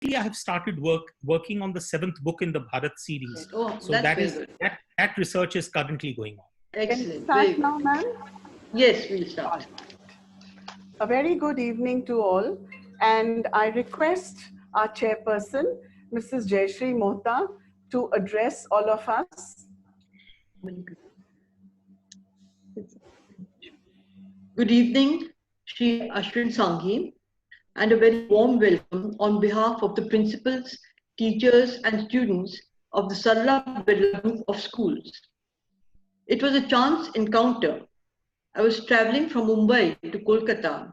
I have started working on the 7th book in the Bharat series. Oh, So that's that very is good. that research is currently going on. Excellent. Can we Very start now, good. ma'am? Yes, we'll start. A very good evening to all, and I request our chairperson, Mrs. Jayashree Mohta, to address all of us. Good evening, Shri Ashwin Sanghi, and a very warm welcome on behalf of the principals, teachers, and students of the Sarla Birla Group of Schools. It was a chance encounter. I was traveling from Mumbai to Kolkata,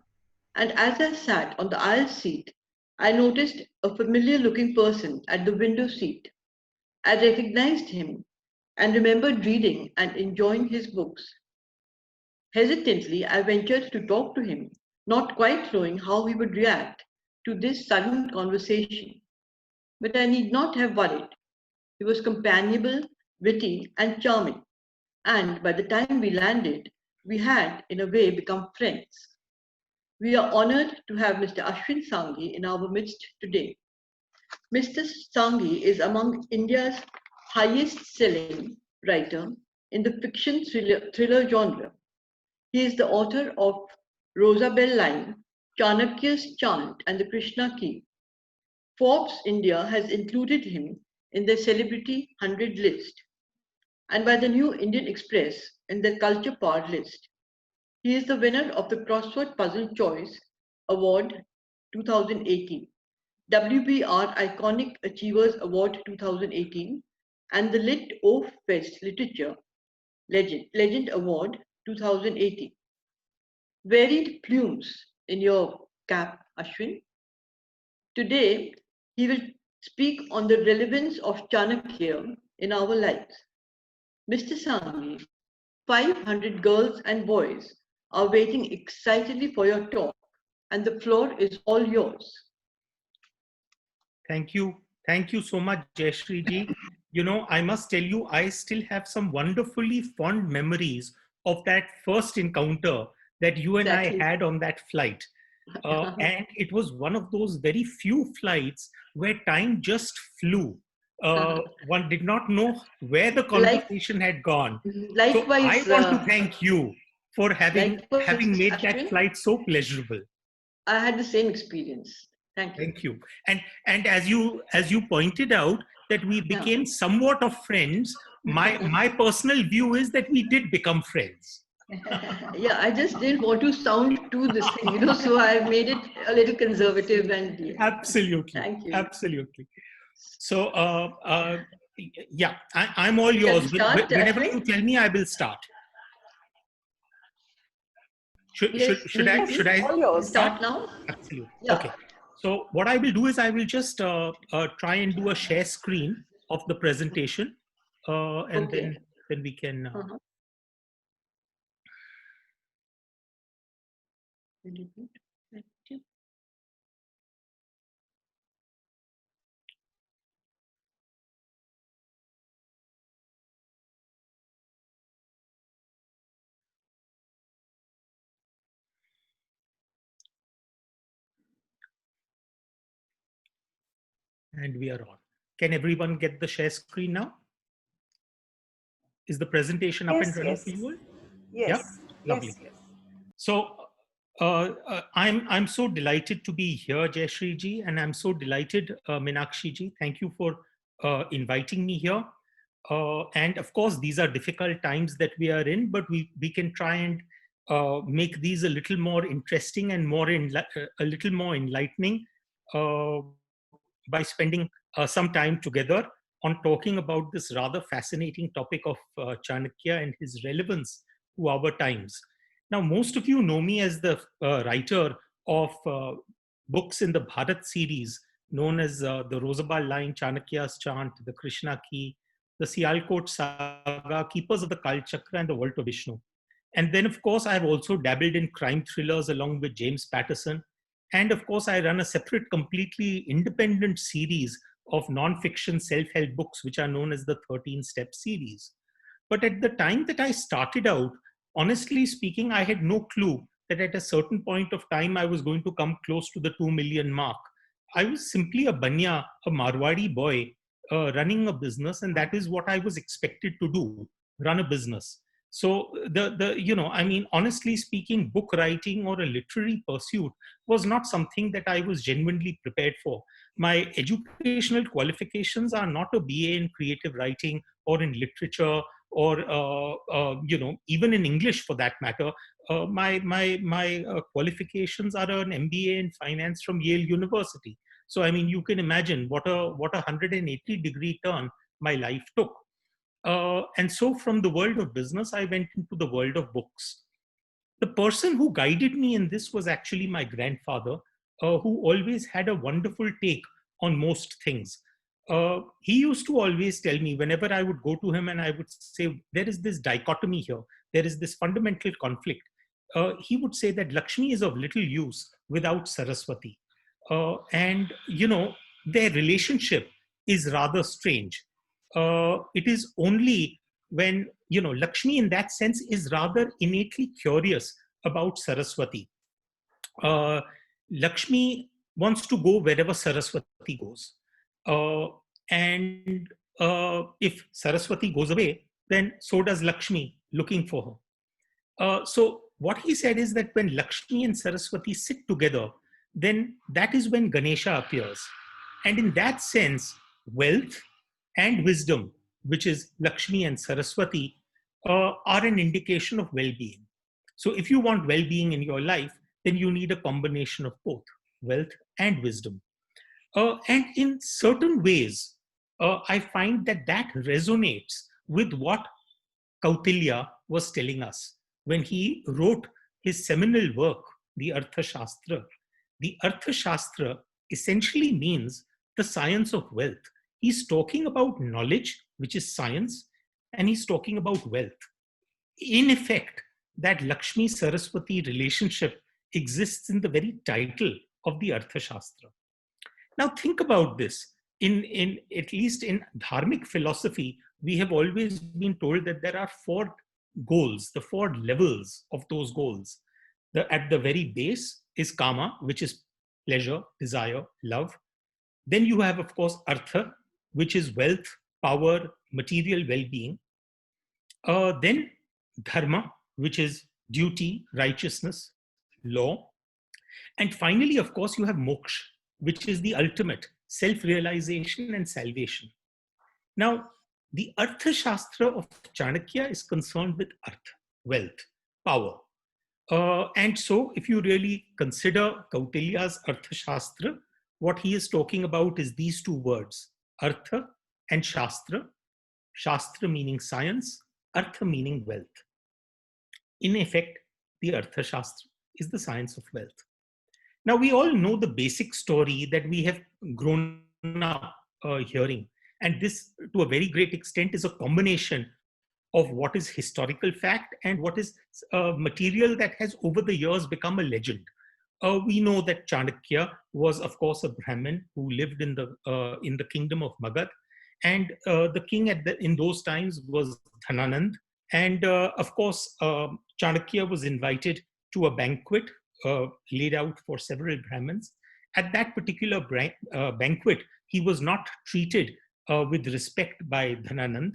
and as I sat on the aisle seat, I noticed a familiar looking person at the window seat. I recognized him and remembered reading and enjoying his books. Hesitantly, I ventured to talk to him, not quite knowing how he would react to this sudden conversation. But I need not have worried. He was companionable, witty, and charming. And by the time we landed, we had, in a way, become friends. We are honored to have Mr. Ashwin Sanghi in our midst today. Mr. Sanghi is among India's highest selling writer in the fiction thriller genre. He is the author of Rosabelle line, Chanakya's Chant, and the Krishna Key. Forbes India has included him in their Celebrity 100 list and by the New Indian Express in their Culture Par list. He is the winner of the Crossword Puzzle Choice Award 2018, WBR Iconic Achievers Award 2018, and the Lit O Fest Literature Legend Award 2018. Varied plumes in your cap, Ashwin. Today, he will speak on the relevance of Chanakya in our lives. Mr. Sanghi, 500 girls and boys are waiting excitedly for your talk, and the floor is all yours. Thank you. Thank you so much, Jayashree ji. You know, I must tell you, I still have some wonderfully fond memories of that first encounter that you and Exactly. I had on that flight. And it was one of those very few flights where time just flew. One did not know where the conversation had gone. Likewise, so I want to thank you for having made Ashwin, that flight so pleasurable. I had the same experience. Thank you. Thank you. And as you pointed out that we became somewhat of friends, my personal view is that we did become friends. Yeah, I just didn't want to sound too this thing, so I made it a little conservative and Absolutely. Thank you. Absolutely. So yeah, I'm all yours. Whenever you tell me, I will start. Should I start now? Absolutely. Yeah. Okay. So what I will do is I will just try and do a share screen of the presentation, and then we can. And we are on. Can everyone get the share screen now? Is the presentation up and running for you all? Yes. Yeah? Lovely. Yes. So I'm so delighted to be here, Jayashree ji, and I'm so delighted, Meenakshi ji. Thank you for inviting me here. And of course, these are difficult times that we are in, but we can try and make these a little more interesting and a little more enlightening by spending some time together on talking about this rather fascinating topic of Chanakya and his relevance to our times. Now, most of you know me as the writer of books in the Bharat series, known as the Rosabelle line, Chanakya's Chant, the Krishna Key, the Sialkot Saga, Keepers of the Kal Chakra, and the Vault of Vishnu. And then, of course, I've also dabbled in crime thrillers along with James Patterson. And of course, I run a separate, completely independent series of non-fiction self-help books, which are known as the 13-step series. But at the time that I started out, honestly speaking, I had no clue that at a certain point of time, I was going to come close to the 2 million mark. I was simply a banya, a Marwadi boy running a business, and that is what I was expected to do, run a business. So I mean, honestly speaking, book writing or a literary pursuit was not something that I was genuinely prepared for. My educational qualifications are not a BA in creative writing or in literature or even in English for that matter. My qualifications are an MBA in finance from Yale University. So I mean, you can imagine what a 180-degree turn my life took. And so from the world of business, I went into the world of books. The person who guided me in this was actually my grandfather, who always had a wonderful take on most things. He used to always tell me whenever I would go to him and I would say, there is this dichotomy here, there is this fundamental conflict. He would say that Lakshmi is of little use without Saraswati. And, their relationship is rather strange. It is only when, Lakshmi in that sense is rather innately curious about Saraswati. Lakshmi wants to go wherever Saraswati goes. And if Saraswati goes away, then so does Lakshmi looking for her. So what he said is that when Lakshmi and Saraswati sit together, then that is when Ganesha appears. And in that sense, wealth and wisdom, which is Lakshmi and Saraswati, are an indication of well-being. So if you want well-being in your life, then you need a combination of both wealth and wisdom. And in certain ways, I find that resonates with what Kautilya was telling us when he wrote his seminal work, the Arthashastra. The Arthashastra essentially means the science of wealth. He's talking about knowledge, which is science, and he's talking about wealth. In effect, that Lakshmi Saraswati relationship exists in the very title of the Arthashastra. Now think about this. In at least in dharmic philosophy, we have always been told that there are four goals, the four levels of those goals. At the very base is kama, which is pleasure, desire, love. Then you have, of course, artha, which is wealth, power, material well-being. Then dharma, which is duty, righteousness, law. And finally, of course, you have moksha, which is the ultimate self-realization and salvation. Now, the Arthashastra of Chanakya is concerned with artha, wealth, power. And so, if you really consider Kautilya's Arthashastra, what he is talking about is these two words, artha and shastra. Shastra meaning science, artha meaning wealth. In effect, the Arthashastra is the science of wealth. Now, we all know the basic story that we have grown up hearing. And this, to a very great extent, is a combination of what is historical fact and what is material that has over the years become a legend. We know that Chanakya was, of course, a Brahmin who lived in the kingdom of Magad. And the king in those times was Dhananand. And of course, Chanakya was invited to a banquet laid out for several Brahmins. At that particular banquet, he was not treated with respect by Dhananand.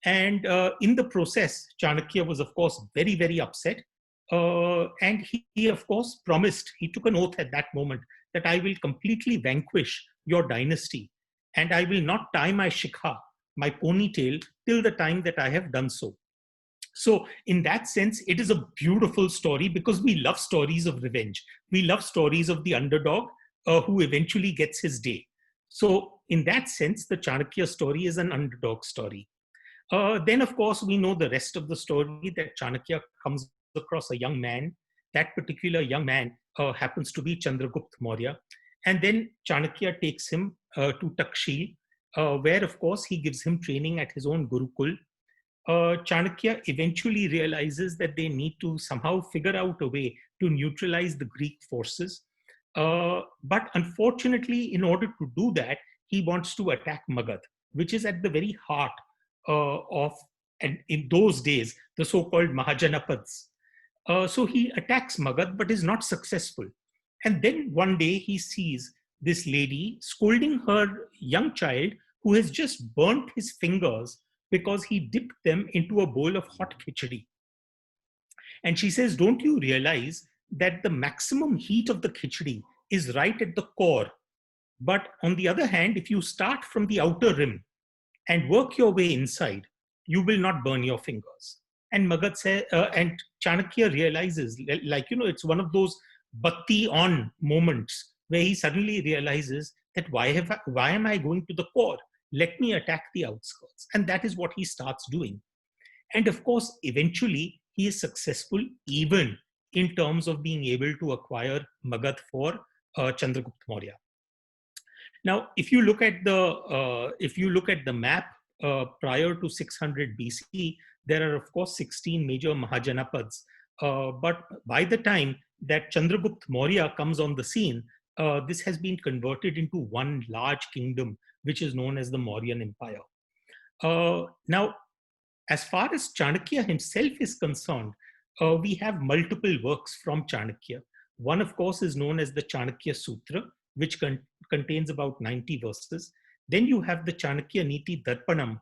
And in the process, Chanakya was, of course, very, very upset. And he, of course, promised, he took an oath at that moment that I will completely vanquish your dynasty and I will not tie my shikha, my ponytail, till the time that I have done so. So in that sense, it is a beautiful story because we love stories of revenge. We love stories of the underdog who eventually gets his day. So in that sense, the Chanakya story is an underdog story. Then, of course, we know the rest of the story that Chanakya comes across a young man. That particular young man happens to be Chandragupta Maurya. And then Chanakya takes him to Takshil, where, of course, he gives him training at his own Gurukul. Chanakya eventually realizes that they need to somehow figure out a way to neutralize the Greek forces. But unfortunately, in order to do that, he wants to attack Magad, which is at the very heart and in those days, the so-called Mahajanapads. So he attacks Magad, but is not successful. And then one day he sees this lady scolding her young child who has just burnt his fingers because he dipped them into a bowl of hot khichdi. And she says, don't you realize that the maximum heat of the khichdi is right at the core? But on the other hand, if you start from the outer rim and work your way inside, you will not burn your fingers. And Magat says, and Chanakya realizes, it's one of those batti on moments where he suddenly realizes that why am I going to the core? Let me attack the outskirts. And that is what he starts doing. And of course, eventually, he is successful even in terms of being able to acquire Magadh for Chandragupta Maurya. Now, if you look at the map prior to 600 BC, there are of course 16 major Mahajanapads. But by the time that Chandragupta Maurya comes on the scene, this has been converted into one large kingdom, which is known as the Mauryan Empire. Now, as far as Chanakya himself is concerned, we have multiple works from Chanakya. One, of course, is known as the Chanakya Sutra, which contains about 90 verses. Then you have the Chanakya Niti Darpanam,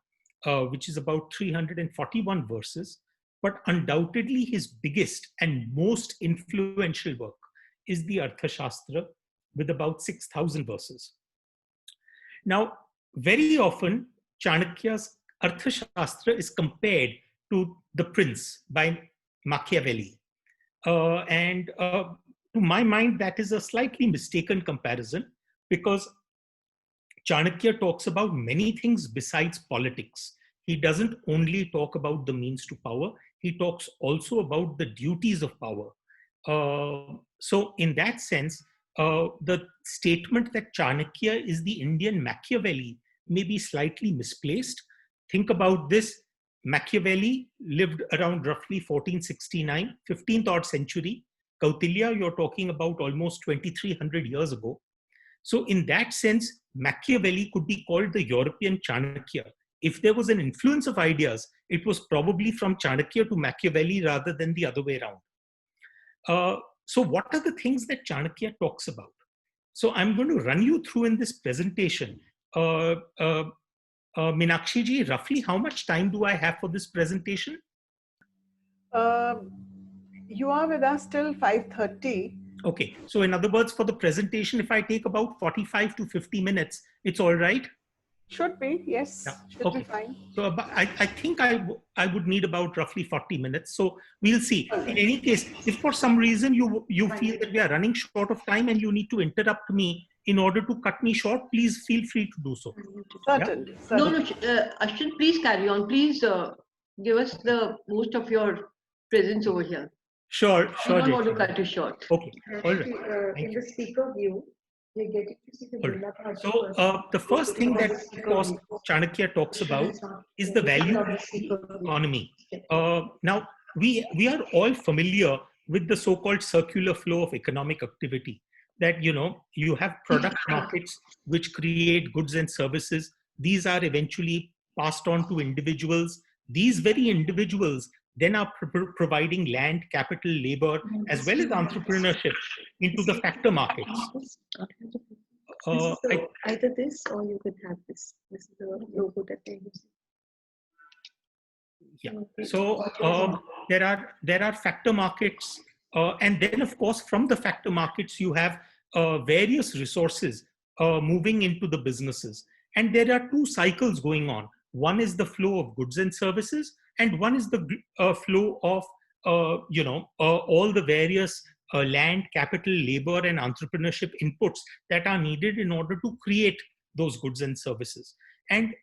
which is about 341 verses. But undoubtedly his biggest and most influential work is the Arthashastra with about 6,000 verses. Now, very often Chanakya's Arthashastra is compared to The Prince by Machiavelli. To my mind, that is a slightly mistaken comparison, because Chanakya talks about many things besides politics. He doesn't only talk about the means to power, he talks also about the duties of power. So in that sense, the statement that Chanakya is the Indian Machiavelli may be slightly misplaced. Think about this. Machiavelli lived around roughly 1469, 15th odd century. Kautilya, you're talking about almost 2,300 years ago. So in that sense, Machiavelli could be called the European Chanakya. If there was an influence of ideas, it was probably from Chanakya to Machiavelli rather than the other way around. So what are the things that Chanakya talks about? So I'm going to run you through in this presentation. Meenakshi ji, roughly how much time do I have for this presentation? You are with us till 5:30. Okay, so in other words, for the presentation, if I take about 45 to 50 minutes, it's all right? Should be, yes. Yeah. Should Okay. be fine. So I think I would need about roughly 40 minutes. So we'll see. In any case, if for some reason you feel that we are running short of time and you need to interrupt me in order to cut me short, please feel free to do so. Certainly. Yeah? No, Ashwin, please carry on. Please give us the most of your presence over here. Sure. I don't want to cut you short. Okay. All right. In the speaker view, you're getting to see the Right. So the first thing that, of course, Chanakya talks about is the value of the economy. Now, we are all familiar with the so-called circular flow of economic activity, that, you have product markets which create goods and services. These are eventually passed on to individuals. These very individuals then are providing land, capital, labor, as well as entrepreneurship into the factor markets. Either this or you could have this. This is the logo that they're using. Yeah. So there are factor markets, and then of course from the factor markets you have various resources moving into the businesses, and there are two cycles going on. One is the flow of goods and services, and one is the flow of all the various land, capital, labor, and entrepreneurship inputs that are needed in order to create those goods and services. And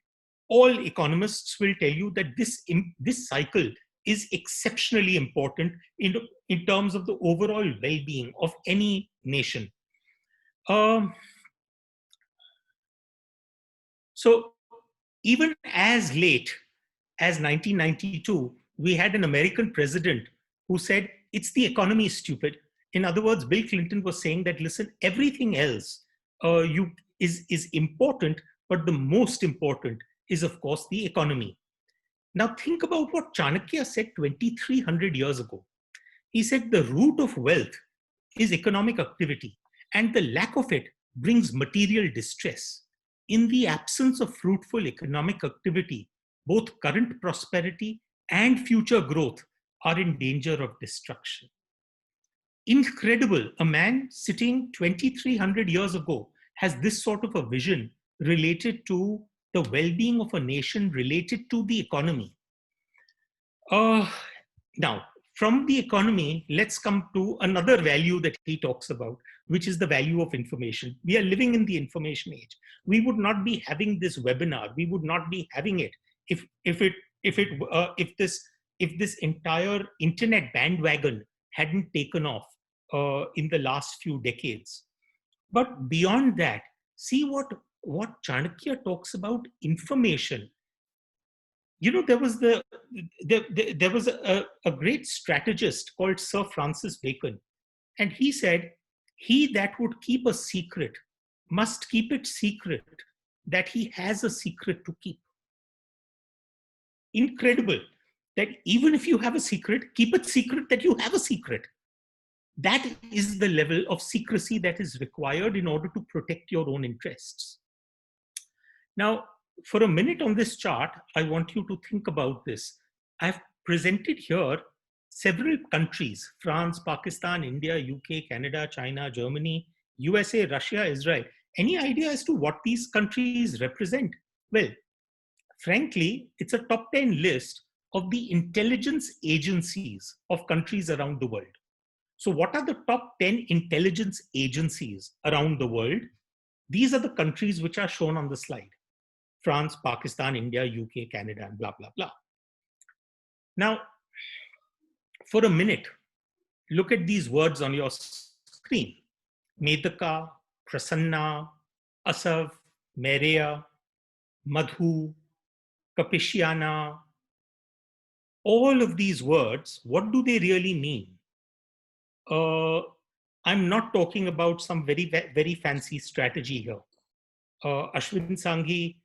all economists will tell you that this cycle is exceptionally important in terms of the overall well-being of any nation. So even as late as 1992, we had an American president who said, it's the economy, stupid. In other words, Bill Clinton was saying that, listen, everything else is important, but the most important is, of course, the economy. Now think about what Chanakya said 2,300 years ago. He said the root of wealth is economic activity, and the lack of it brings material distress. In the absence of fruitful economic activity, both current prosperity and future growth are in danger of destruction. Incredible. A man sitting 2,300 years ago has this sort of a vision related to the well-being of a nation, related to the economy. Now, from the economy, let's come to another value that he talks about, which is the value of information. We are living in the information age. We would not be having this webinar. We would not be having it if this entire internet bandwagon hadn't taken off in the last few decades. But beyond that, see what Chanakya talks about: information. You know, there was a great strategist called Sir Francis Bacon, and he said, "He that would keep a secret must keep it secret that he has a secret to keep." Incredible that even if you have a secret, keep it secret that you have a secret. That is the level of secrecy that is required in order to protect your own interests. Now, for a minute on this chart, I want you to think about this. I've presented here several countries: France, Pakistan, India, UK, Canada, China, Germany, USA, Russia, Israel. Any idea as to what these countries represent? Well, frankly, it's a top 10 list of the intelligence agencies of countries around the world. So what are the top 10 intelligence agencies around the world? These are the countries which are shown on the slide: France, Pakistan, India, UK, Canada, and blah, blah, blah. Now, for a minute, look at these words on your screen: Medaka, Prasanna, Asav, Mereya, Madhu, Kapishyana. All of these words, what do they really mean? I'm not talking about some very, very fancy strategy here. Ashwin Sanghi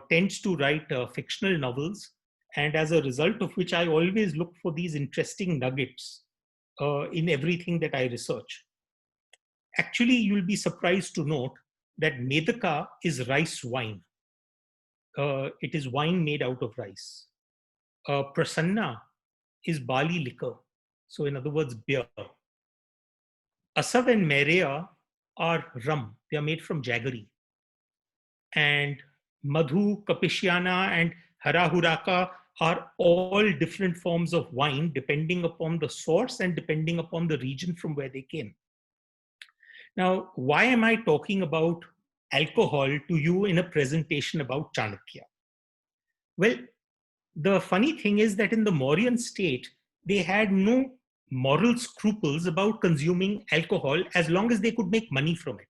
tends to write fictional novels, and as a result of which I always look for these interesting nuggets in everything that I research. Actually, you'll be surprised to note that Medaka is rice wine. It is wine made out of rice. Prasanna is barley liquor. So in other words, beer. Asav and Mereya are rum. They are made from jaggery. And Madhu, Kapishyana, and Harahuraka are all different forms of wine depending upon the source and depending upon the region from where they came. Now, why am I talking about alcohol to you in a presentation about Chanakya? Well, the funny thing is that in the Mauryan state, they had no moral scruples about consuming alcohol as long as they could make money from it.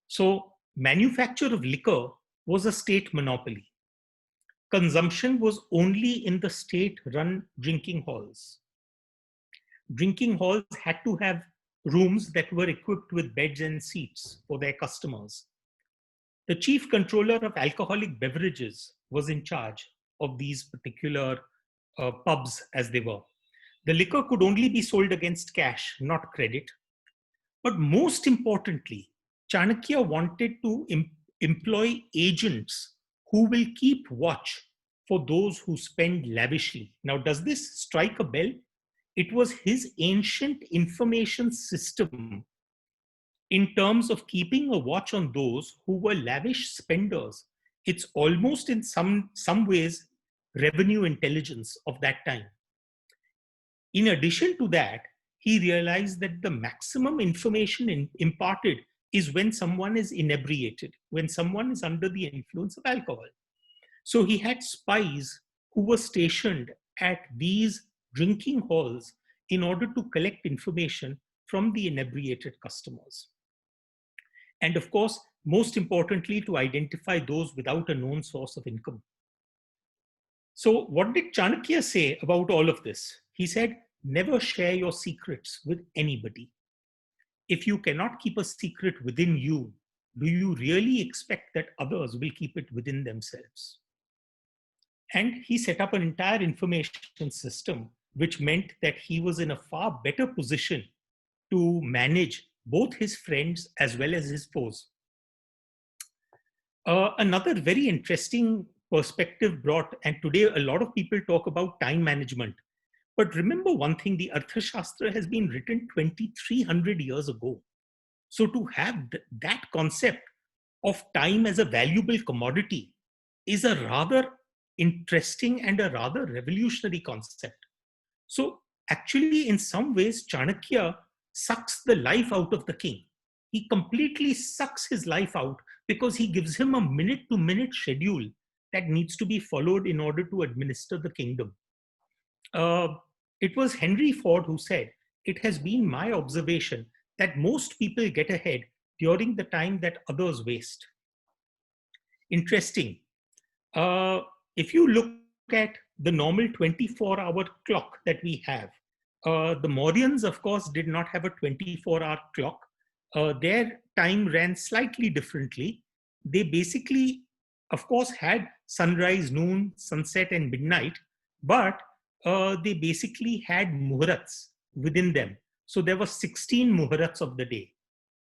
So manufacture of liquor was a state monopoly. Consumption was only in the state-run drinking halls. Drinking halls had to have rooms that were equipped with beds and seats for their customers. The chief controller of alcoholic beverages was in charge of these particular pubs, as they were. The liquor could only be sold against cash, not credit. But most importantly, Chanakya wanted to employ agents who will keep watch for those who spend lavishly. Now, does this strike a bell? It was his ancient information system in terms of keeping a watch on those who were lavish spenders. It's almost in some ways revenue intelligence of that time. In addition to that, he realized that the maximum information imparted is when someone is inebriated, when someone is under the influence of alcohol. So he had spies who were stationed at these drinking halls in order to collect information from the inebriated customers. And of course, most importantly, to identify those without a known source of income. So what did Chanakya say about all of this? He said, never share your secrets with anybody. If you cannot keep a secret within you, do you really expect that others will keep it within themselves? And he set up an entire information system, which meant that he was in a far better position to manage both his friends as well as his foes. Another very interesting perspective brought, and today a lot of people talk about time management. But remember one thing, the Arthashastra has been written 2,300 years ago. So to have that concept of time as a valuable commodity is a rather interesting and a rather revolutionary concept. So actually, in some ways, Chanakya sucks the life out of the king. He completely sucks his life out because he gives him a minute to minute schedule that needs to be followed in order to administer the kingdom. Uh, it was Henry Ford who said, "It has been my observation that most people get ahead during the time that others waste." Interesting. Uh, if you look at the normal 24-hour clock that we have, the Mauryans, of course, did not have a 24-hour clock. Their time ran slightly differently. They basically, of course, had sunrise, noon, sunset, and midnight, but they basically had muhurats within them. So there were 16 muhurats of the day.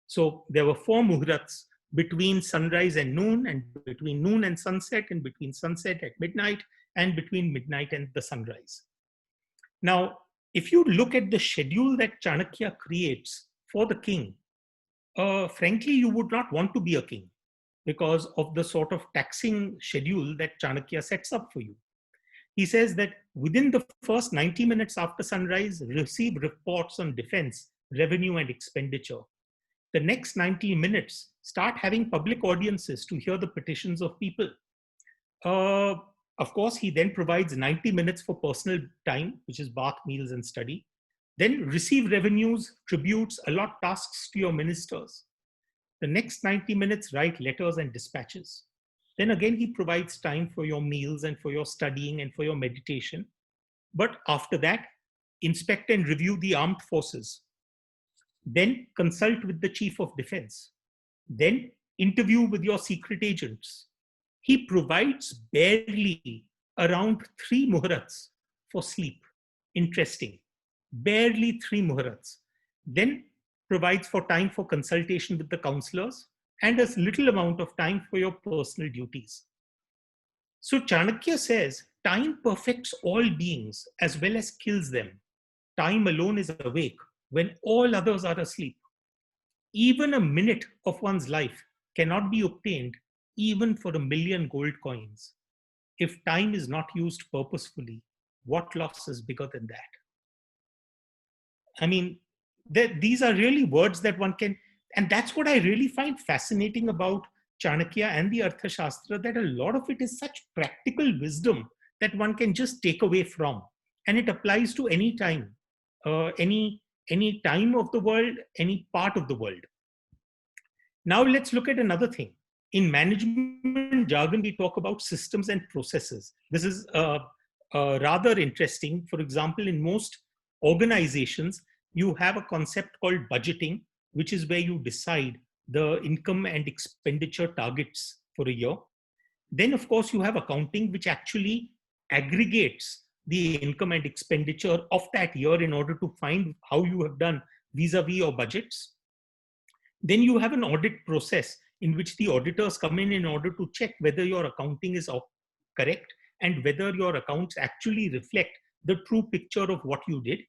So there were 4 muhurats between sunrise and noon, and between noon and sunset, and between sunset at midnight, and between midnight and the sunrise. Now, if you look at the schedule that Chanakya creates for the king, frankly, you would not want to be a king because of the sort of taxing schedule that Chanakya sets up for you. He says that within the first 90 minutes after sunrise, receive reports on defense, revenue, and expenditure. The next 90 minutes, start having public audiences to hear the petitions of people. Of course, he then provides 90 minutes for personal time, which is bath, meals, and study. Then receive revenues, tributes, allot tasks to your ministers. The next 90 minutes, write letters and dispatches. Then again, he provides time for your meals and for your studying and for your meditation. But after that, inspect and review the armed forces. Then consult with the chief of defense. Then interview with your secret agents. He provides barely around 3 muhurats for sleep. Interesting. Barely 3 muhurats. Then provides for time for consultation with the counselors and a little amount of time for your personal duties. So Chanakya says, time perfects all beings as well as kills them. Time alone is awake when all others are asleep. Even a minute of one's life cannot be obtained even for 1,000,000 gold coins. If time is not used purposefully, what loss is bigger than that? I mean, these are really words that one can, and that's what I really find fascinating about Chanakya and the Arthashastra, that a lot of it is such practical wisdom that one can just take away from. And it applies to any time, any time of the world, any part of the world. Now let's look at another thing. In management jargon, we talk about systems and processes. This is rather interesting. For example, in most organizations, you have a concept called budgeting, which is where you decide the income and expenditure targets for a year. Then, of course, you have accounting, which actually aggregates the income and expenditure of that year in order to find how you have done vis-a-vis your budgets. Then you have an audit process in which the auditors come in order to check whether your accounting is correct and whether your accounts actually reflect the true picture of what you did.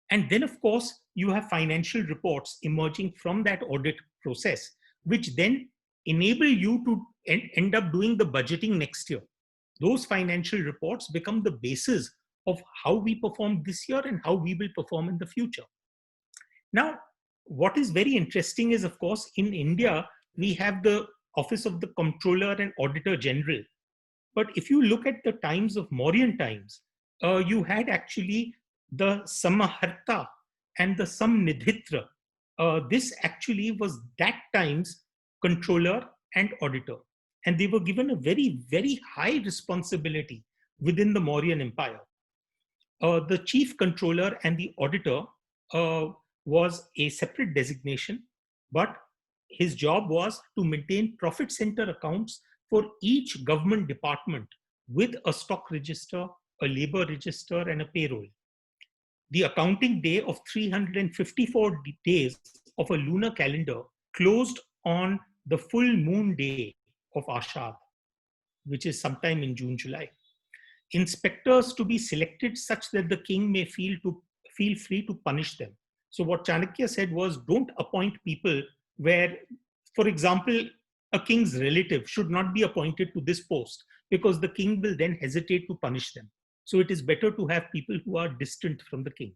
And then, of course, you have financial reports emerging from that audit process, which then enable you to end up doing the budgeting next year. Those financial reports become the basis of how we performed this year and how we will perform in the future. Now, what is very interesting is, of course, in India, we have the Office of the Comptroller and Auditor General. But if you look at the times of Mauryan times, you had actually the Samaharta and the Samnidhitra. This actually was that time's controller and auditor. And they were given a very, very high responsibility within the Mauryan Empire. The chief controller and the auditor was a separate designation, but his job was to maintain profit center accounts for each government department with a stock register, a labor register, and a payroll. The accounting day of 354 days of a lunar calendar closed on the full moon day of Ashad, which is sometime in June, July. Inspectors to be selected such that the king may feel free to punish them. So what Chanakya said was, don't appoint people where, for example, a king's relative should not be appointed to this post because the king will then hesitate to punish them. So it is better to have people who are distant from the king.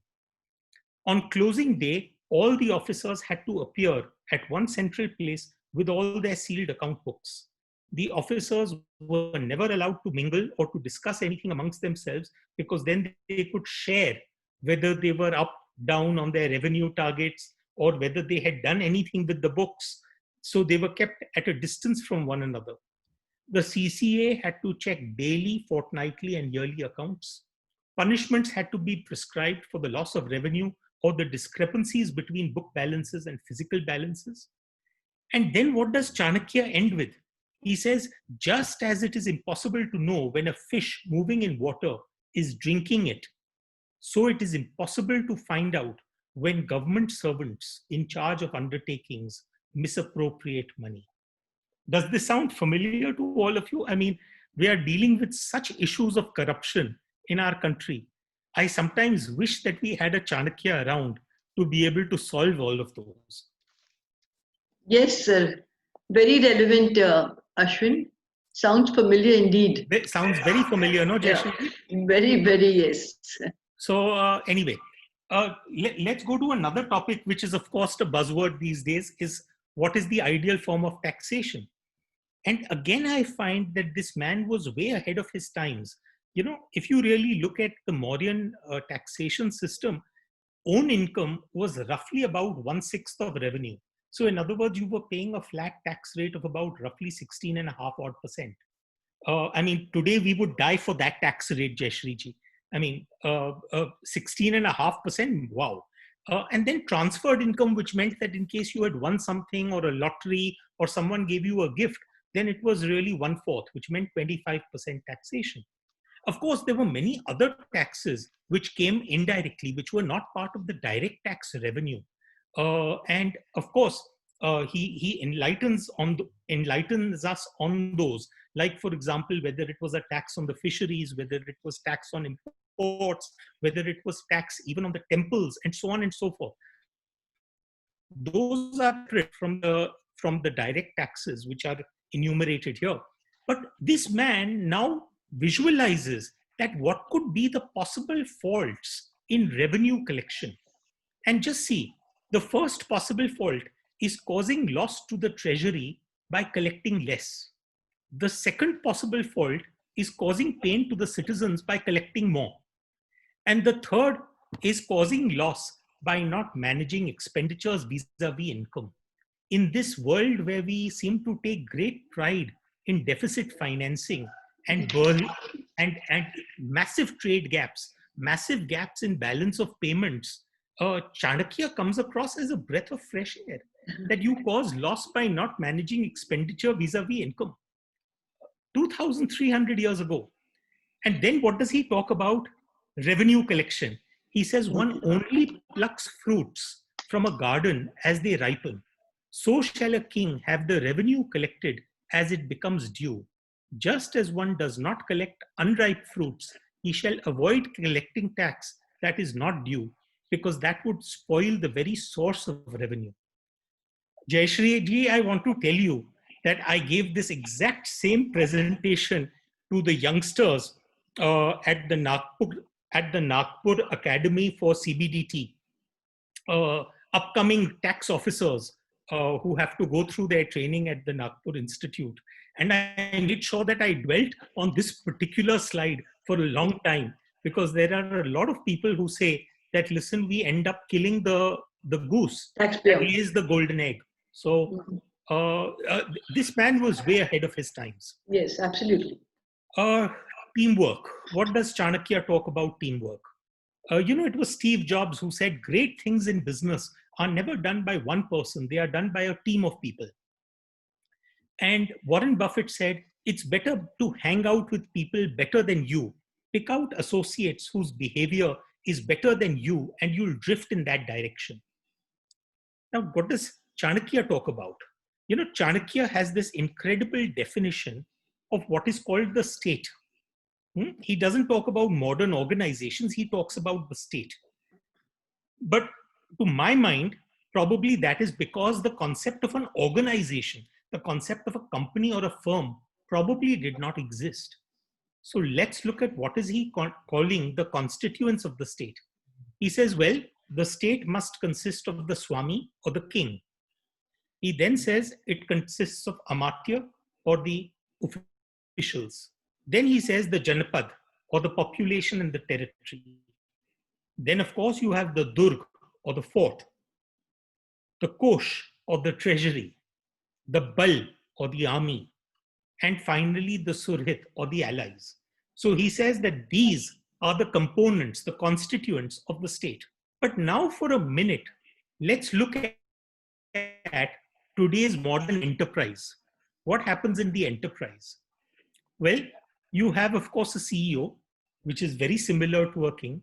On closing day, all the officers had to appear at one central place with all their sealed account books. The officers were never allowed to mingle or to discuss anything amongst themselves, because then they could share whether they were up, down on their revenue targets, or whether they had done anything with the books. So they were kept at a distance from one another. The CCA had to check daily, fortnightly, and yearly accounts. Punishments had to be prescribed for the loss of revenue or the discrepancies between book balances and physical balances. And then what does Chanakya end with? He says, just as it is impossible to know when a fish moving in water is drinking it, so it is impossible to find out when government servants in charge of undertakings misappropriate money. Does this sound familiar to all of you? I mean, we are dealing with such issues of corruption in our country. I sometimes wish that we had a Chanakya around to be able to solve all of those. Yes, sir. Very relevant, Ashwin. Sounds familiar indeed. That sounds very familiar, no, Jayashree? Yeah. Very, very, yes. So anyway, let's go to another topic, which is of course the buzzword these days, is what is the ideal form of taxation? And again, I find that this man was way ahead of his times. You know, if you really look at the Mauryan taxation system, own income was roughly about 1/6 of revenue. So in other words, you were paying a flat tax rate of about roughly 16.5% odd. I mean, today we would die for that tax rate, Jayashree ji. I mean, 16.5%, wow. And then transferred income, which meant that in case you had won something or a lottery or someone gave you a gift, then it was really 1/4, which meant 25% taxation. Of course, there were many other taxes which came indirectly, which were not part of the direct tax revenue. And of course, he enlightens us on those. Like, for example, whether it was a tax on the fisheries, whether it was tax on imports, whether it was tax even on the temples, and so on and so forth. Those are from the direct taxes which are enumerated here. But this man now visualizes that what could be the possible faults in revenue collection. And just see, the first possible fault is causing loss to the treasury by collecting less. The second possible fault is causing pain to the citizens by collecting more. And the third is causing loss by not managing expenditures vis-a-vis income. In this world where we seem to take great pride in deficit financing and massive trade gaps, massive gaps in balance of payments, Chanakya comes across as a breath of fresh air, that you cause loss by not managing expenditure vis-a-vis income. 2,300 years ago. And then what does he talk about? Revenue collection. He says one only plucks fruits from a garden as they ripen. So shall a king have the revenue collected as it becomes due. Just as one does not collect unripe fruits, he shall avoid collecting tax that is not due, because that would spoil the very source of revenue. Jayashree ji, I want to tell you that I gave this exact same presentation to the youngsters at the Nagpur Academy for CBDT, upcoming tax officers who have to go through their training at the Nagpur Institute. And I made sure that I dwelt on this particular slide for a long time, because there are a lot of people who say that, listen, we end up killing the goose that lays the golden egg. So this man was way ahead of his times. Yes, absolutely. Teamwork. What does Chanakya talk about teamwork? It was Steve Jobs who said great things in business are never done by one person. They are done by a team of people. And Warren Buffett said, it's better to hang out with people better than you. Pick out associates whose behavior is better than you, and you'll drift in that direction. Now, what does Chanakya talk about? Chanakya has this incredible definition of what is called the state. He doesn't talk about modern organizations, he talks about the state. But to my mind, probably that is because the concept of an organization, the concept of a company or a firm, probably did not exist. So let's look at what is he calling the constituents of the state. He says, well, the state must consist of the Swami or the king. He then says it consists of Amatya or the officials. Then he says the Janapad or the population and the territory. Then, of course, you have the Durg or the fort, the Kosh or the treasury, the Bal or the army, and finally the Surhit or the allies. So he says that these are the components, the constituents of the state. But now for a minute, let's look at today's modern enterprise. What happens in the enterprise? Well, you have, of course, a CEO, which is very similar to a king.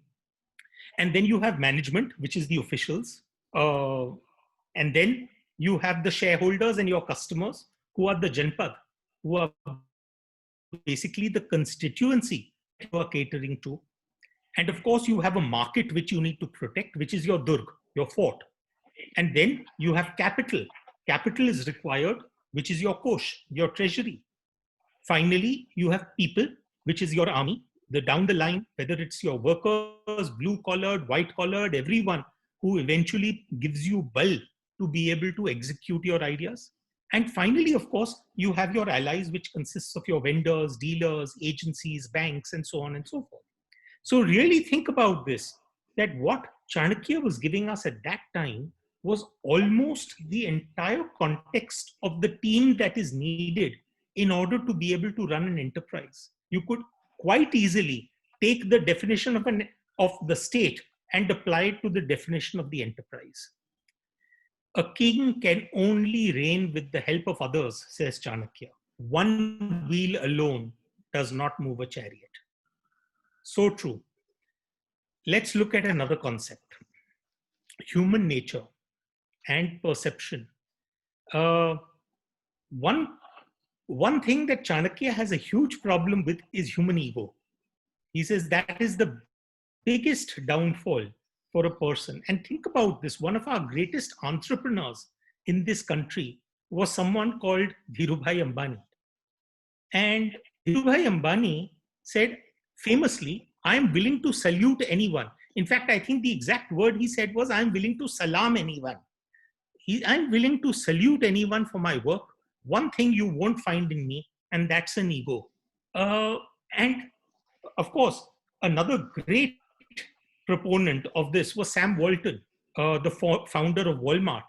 And then you have management, which is the officials. And then you have the shareholders and your customers, who are the Janpad, who are basically the constituency you are catering to. And of course, you have a market which you need to protect, which is your Durg, your fort. And then you have capital. Capital is required, which is your Kosh, your treasury. Finally, you have people, which is your army. The down the line, whether it's your workers, blue collared, white collared, everyone who eventually gives you bal to be able to execute your ideas. And finally, of course, you have your allies, which consists of your vendors, dealers, agencies, banks, and so on and so forth. So really think about this, that what Chanakya was giving us at that time was almost the entire context of the team that is needed in order to be able to run an enterprise. You could quite easily take the definition of the state and apply it to the definition of the enterprise. A king can only reign with the help of others, says Chanakya. One wheel alone does not move a chariot. So true. Let's look at another concept, human nature and perception. One thing that Chanakya has a huge problem with is human ego. He says that is the biggest downfall for a person. And think about this, one of our greatest entrepreneurs in this country was someone called Dhirubhai Ambani. And Dhirubhai Ambani said famously, I am willing to salute anyone. In fact, I think the exact word he said was, I am willing to salam anyone. I'm willing to salute anyone for my work. One thing you won't find in me, and that's an ego. And of course, another great proponent of this was Sam Walton, the founder of Walmart,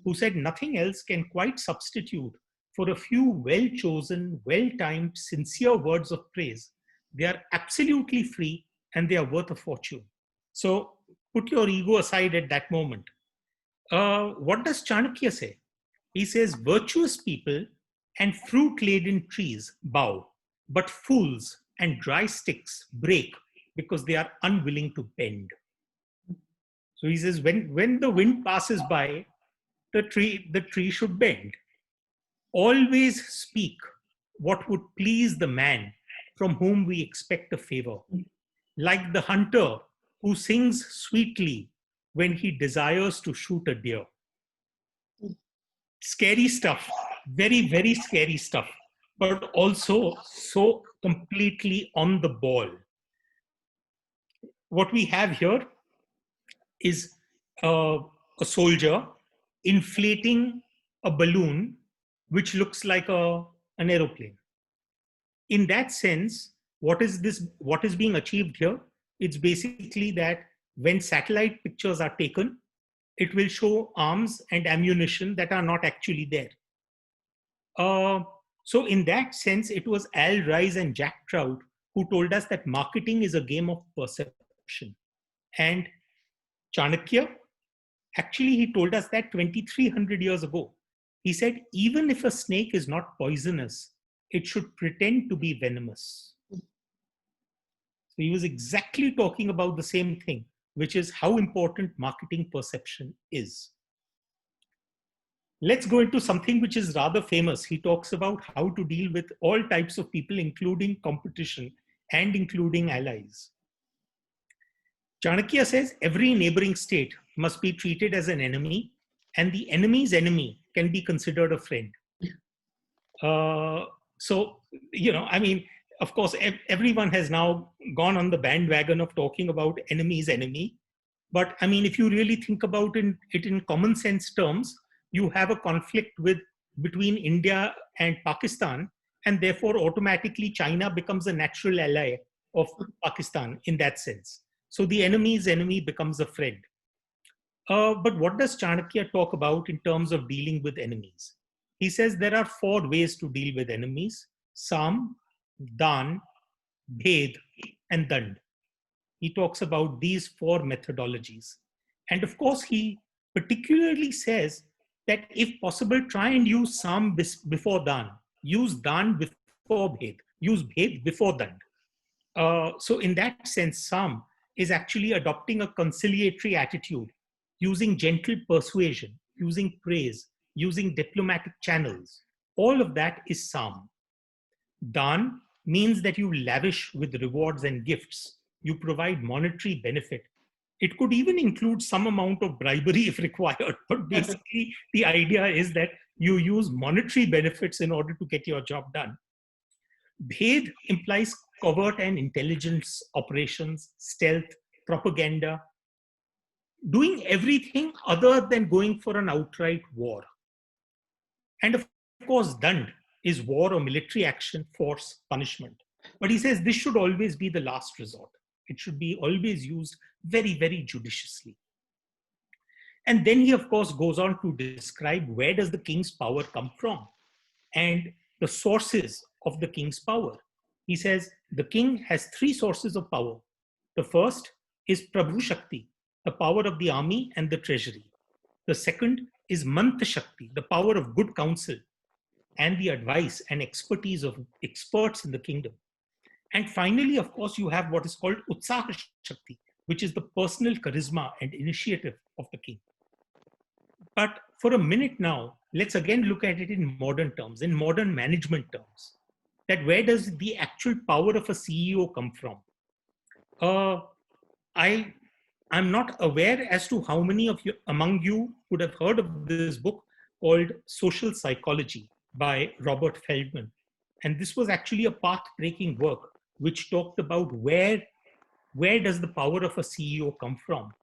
who said nothing else can quite substitute for a few well-chosen, well-timed, sincere words of praise. They are absolutely free and they are worth a fortune. So put your ego aside at that moment. What does Chanakya say? He says, virtuous people and fruit-laden trees bow, but fools and dry sticks break because they are unwilling to bend. So he says, when the wind passes by, the tree should bend. Always speak what would please the man from whom we expect a favor, like the hunter who sings sweetly when he desires to shoot a deer. Scary stuff, very, very scary stuff, but also so completely on the ball. What we have here is a soldier inflating a balloon which looks like an aeroplane. In that sense, what is being achieved here? It's basically that when satellite pictures are taken, it will show arms and ammunition that are not actually there. So in that sense, it was Al Ries and Jack Trout who told us that marketing is a game of perception. And Chanakya, actually, he told us that 2,300 years ago. He said, even if a snake is not poisonous, it should pretend to be venomous. So he was exactly talking about the same thing, which is how important marketing perception is. Let's go into something which is rather famous. He talks about how to deal with all types of people, including competition and including allies. Chanakya says every neighboring state must be treated as an enemy, and the enemy's enemy can be considered a friend. So, I mean, of course, everyone has now gone on the bandwagon of talking about enemy's enemy. But I mean, if you really think about it in common sense terms, you have a conflict between India and Pakistan, and therefore automatically China becomes a natural ally of Pakistan in that sense. So the enemy's enemy becomes a friend. But what does Chanakya talk about in terms of dealing with enemies? He says there are 4 ways to deal with enemies: Sam, Dan, Bhed, and Dand. He talks about these 4 methodologies. And of course, he particularly says that if possible, try and use Sam before Dan. Use Dan before Bhed. Use Bhed before Dand. So in that sense, Sam is actually adopting a conciliatory attitude, using gentle persuasion, using praise, using diplomatic channels. All of that is Sam. Dan means that you lavish with rewards and gifts. You provide monetary benefit. It could even include some amount of bribery if required, but basically the idea is that you use monetary benefits in order to get your job done. Bhed implies covert and intelligence operations, stealth, propaganda, doing everything other than going for an outright war. And of course, Dand is war or military action, force, punishment. But he says this should always be the last resort. It should be always used very, very judiciously. And then he, of course, goes on to describe where does the king's power come from and the sources of the king's power. He says the king has 3 sources of power. The first is Prabhu Shakti, the power of the army and the treasury. The second is Mant Shakti, the power of good counsel and the advice and expertise of experts in the kingdom. And finally, of course, you have what is called Utsaha Shakti, which is the personal charisma and initiative of the king. But for a minute now, let's again look at it in modern terms, in modern management terms. That where does the actual power of a CEO come from? I'm not aware as to how many of you among you would have heard of this book called Social Psychology by Robert Feldman. And this was actually a path-breaking work which talked about where does the power of a CEO come from.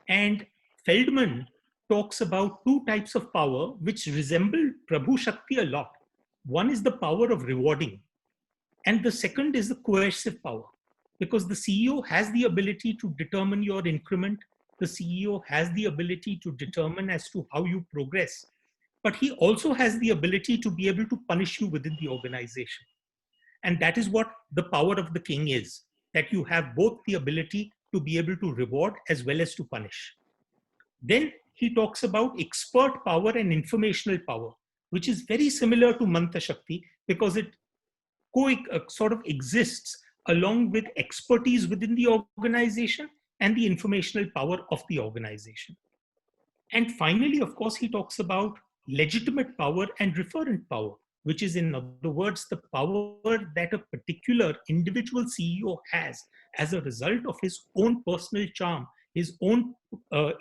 And Feldman talks about 2 types of power which resemble Prabhu Shakti a lot. One is the power of rewarding, and the second is the coercive power. Because the CEO has the ability to determine your increment, the CEO has the ability to determine as to how you progress, but he also has the ability to be able to punish you within the organization. And that is what the power of the king is, that you have both the ability to be able to reward as well as to punish. Then he talks about expert power and informational power, which is very similar to Manta Shakti because it sort of exists along with expertise within the organization and the informational power of the organization. And finally, of course, he talks about legitimate power and referent power, which is, in other words, the power that a particular individual CEO has as a result of his own personal charm, his own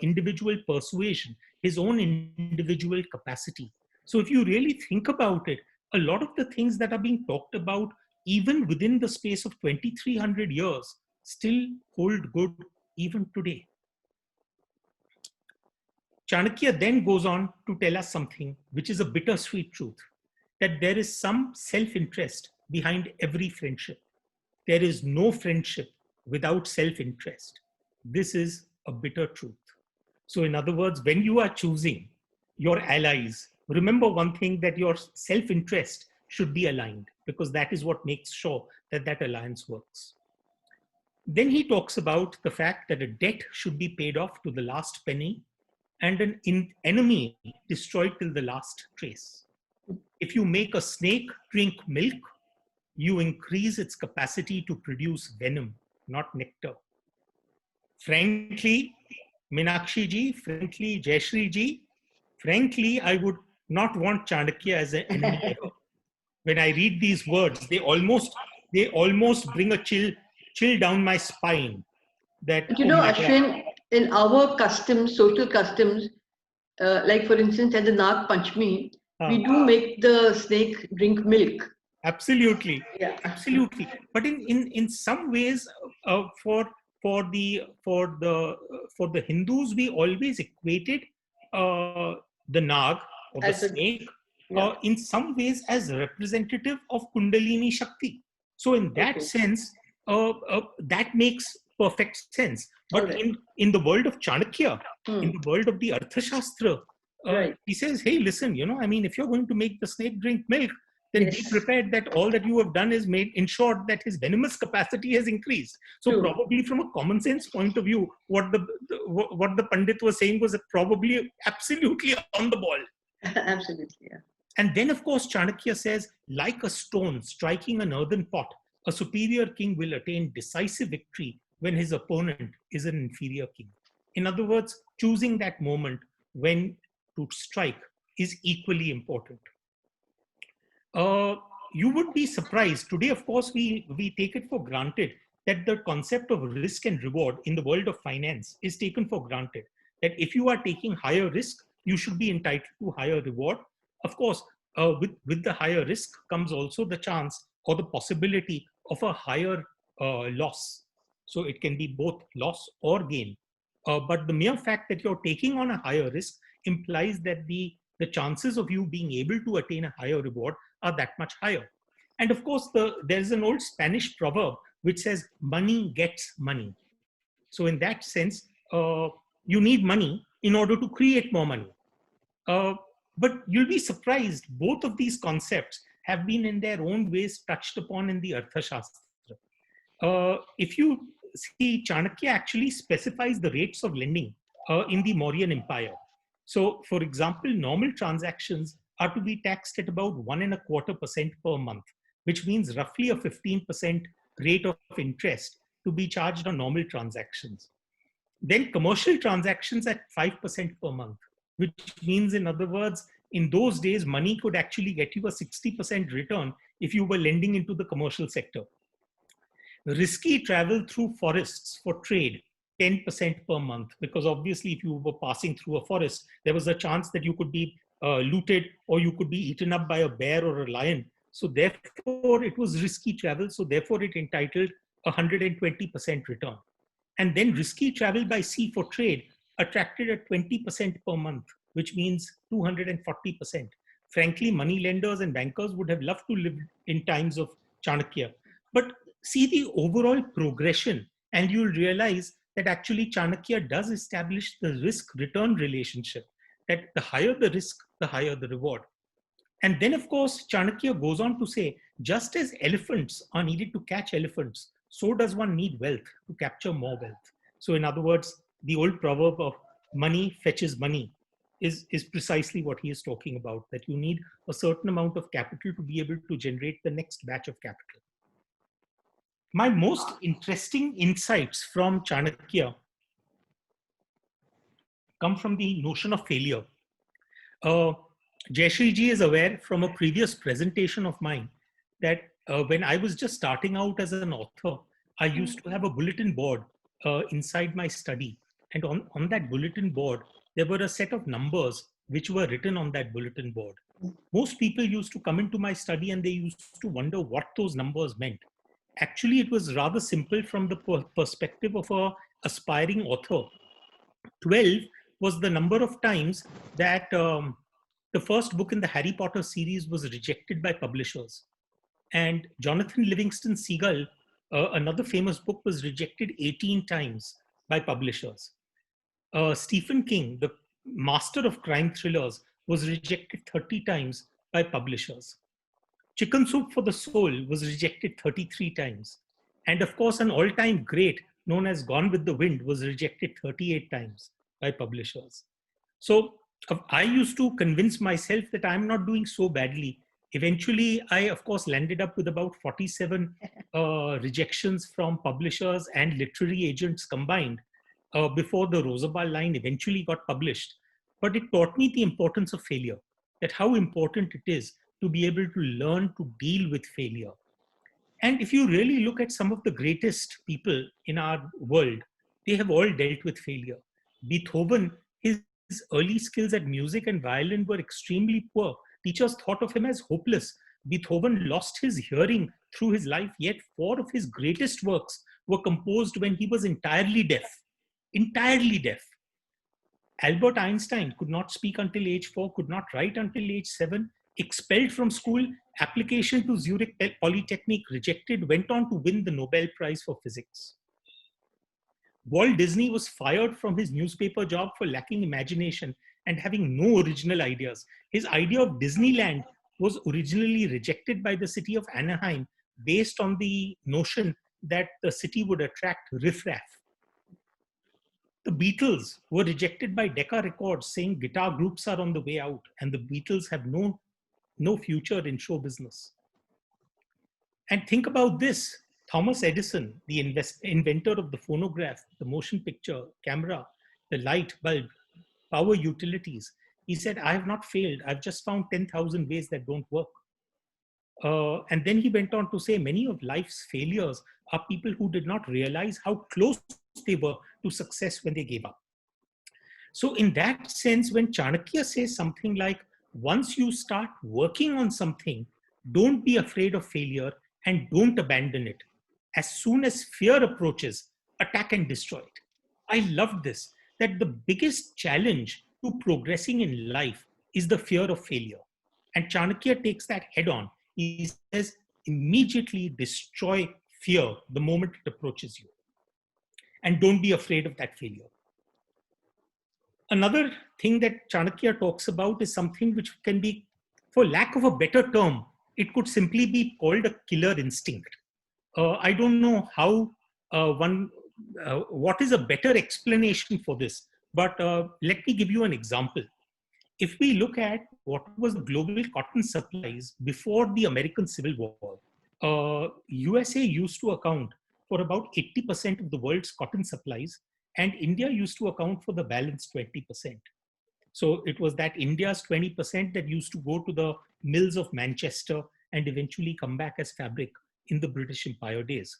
individual persuasion, his own individual capacity. So if you really think about it, a lot of the things that are being talked about, even within the space of 2,300 years, still hold good even today. Chanakya then goes on to tell us something which is a bittersweet truth, that there is some self-interest behind every friendship. There is no friendship without self-interest. This is a bitter truth. So in other words, when you are choosing your allies, remember one thing, that your self-interest should be aligned, because that is what makes sure that that alliance works. Then he talks about the fact that a debt should be paid off to the last penny and an enemy destroyed till the last trace. If you make a snake drink milk, you increase its capacity to produce venom, not nectar. Frankly, Meenakshi ji, frankly, Jayashree ji, frankly, I would not want Chanakya as an enemy ever. When I read these words, they almost bring a chill down my spine. That, You oh know, my God. Ashwin, in our customs, social customs, like for instance, at the Nag Panchami, we do make the snake drink milk. Absolutely, Yeah. absolutely. But in some ways, for the Hindus, we always equated uh, the Nag or the As a, snake yeah. in some ways as representative of Kundalini Shakti. So in that Okay. sense, that makes perfect sense. All But right. in the world of Chanakya, in Hmm. the world of the Arthashastra, Right. he says, hey, listen, I mean, if you're going to make the snake drink milk, then be Yes. prepared that all that you have done is ensured that his venomous capacity has increased. So True. probably from a common sense point of view, what the Pandit was saying was probably absolutely on the ball. Absolutely. Yeah. And then, of course, Chanakya says, like a stone striking an earthen pot, a superior king will attain decisive victory when his opponent is an inferior king. In other words, choosing that moment when to strike is equally important. uh, you would be surprised. Today, of course, we take it for granted that the concept of risk and reward in the world of finance is taken for granted. That if you are taking higher risk, you should be entitled to higher reward. Of course, with the higher risk comes also the chance or the possibility of a higher loss. So it can be both loss or gain. But the mere fact that you're taking on a higher risk implies that the chances of you being able to attain a higher reward are that much higher. And of course, there's an old Spanish proverb which says, money gets money. So in that sense, you need money in order to create more money. Uh, but you'll be surprised, both of these concepts have been in their own ways touched upon in the Arthashastra. If you see, Chanakya actually specifies the rates of lending in the Mauryan Empire. So, for example, normal transactions are to be taxed at about 1.25% per month, which means roughly a 15% rate of interest to be charged on normal transactions. Then commercial transactions at 5% per month, which means, in other words, in those days, money could actually get you a 60% return if you were lending into the commercial sector. Risky travel through forests for trade, 10% per month, because obviously if you were passing through a forest, there was a chance that you could be looted or you could be eaten up by a bear or a lion. So therefore it was risky travel. So therefore it entitled 120% return. And then risky travel by sea for trade attracted at 20% per month, which means 240%. Frankly, money lenders and bankers would have loved to live in times of Chanakya. But see the overall progression, and you'll realize that actually Chanakya does establish the risk return relationship, that the higher the risk, the higher the reward. And then, of course, Chanakya goes on to say, just as elephants are needed to catch elephants, so does one need wealth to capture more wealth. So, in other words, the old proverb of money fetches money is precisely what he is talking about, that you need a certain amount of capital to be able to generate the next batch of capital. My most interesting insights from Chanakya come from the notion of failure. Uh, Jayashree ji is aware from a previous presentation of mine that when I was just starting out as an author, I used to have a bulletin board inside my study. And on that bulletin board, there were a set of numbers which were written on that bulletin board. Most people used to come into my study and they used to wonder what those numbers meant. Actually, it was rather simple from the perspective of a aspiring author. 12 was the number of times that the first book in the Harry Potter series was rejected by publishers. And Jonathan Livingston Seagull, another famous book, was rejected 18 times by publishers. Stephen King, the master of crime thrillers, was rejected 30 times by publishers. Chicken Soup for the Soul was rejected 33 times. And of course, an all time great known as Gone with the Wind was rejected 38 times by publishers. So I used to convince myself that I'm not doing so badly. Eventually, I, of course, landed up with about 47 rejections from publishers and literary agents combined before the Rosabal line eventually got published. but it taught me the importance of failure, that how important it is to be able to learn to deal with failure. And if you really look at some of the greatest people in our world, they have all dealt with failure. Beethoven, his early skills at music and violin were extremely poor. Teachers thought of him as hopeless. Beethoven lost his hearing through his life, yet four of his greatest works were composed when he was entirely deaf. Entirely deaf. Albert Einstein could not speak until age 4, could not write until age 7, expelled from school, application to Zurich Polytechnic rejected, went on to win the Nobel Prize for Physics. Walt Disney was fired from his newspaper job for lacking imagination and having no original ideas. His idea of Disneyland was originally rejected by the city of Anaheim based on the notion that the city would attract riffraff. The Beatles were rejected by Decca Records, saying guitar groups are on the way out and the Beatles have no future in show business. And think about this. Thomas Edison, the inventor of the phonograph, the motion picture camera, the light bulb, power utilities, he said, I have not failed. I've just found 10,000 ways that don't work. And then he went on to say many of life's failures are people who did not realize how close they were to success when they gave up. So in that sense, when Chanakya says something like, once you start working on something, don't be afraid of failure and don't abandon it. As soon as fear approaches, attack and destroy it. I loved this, that the biggest challenge to progressing in life is the fear of failure. And Chanakya takes that head on. He says, immediately destroy fear the moment it approaches you. And don't be afraid of that failure. Another thing that Chanakya talks about is something which can be, for lack of a better term, it could simply be called a killer instinct. I don't know how what is a better explanation for this, but let me give you an example. If we look at what was the global cotton supplies before the American Civil War, USA used to account for about 80% of the world's cotton supplies, and India used to account for the balance 20%. So it was that India's 20% that used to go to the mills of Manchester and eventually come back as fabric in the British Empire days.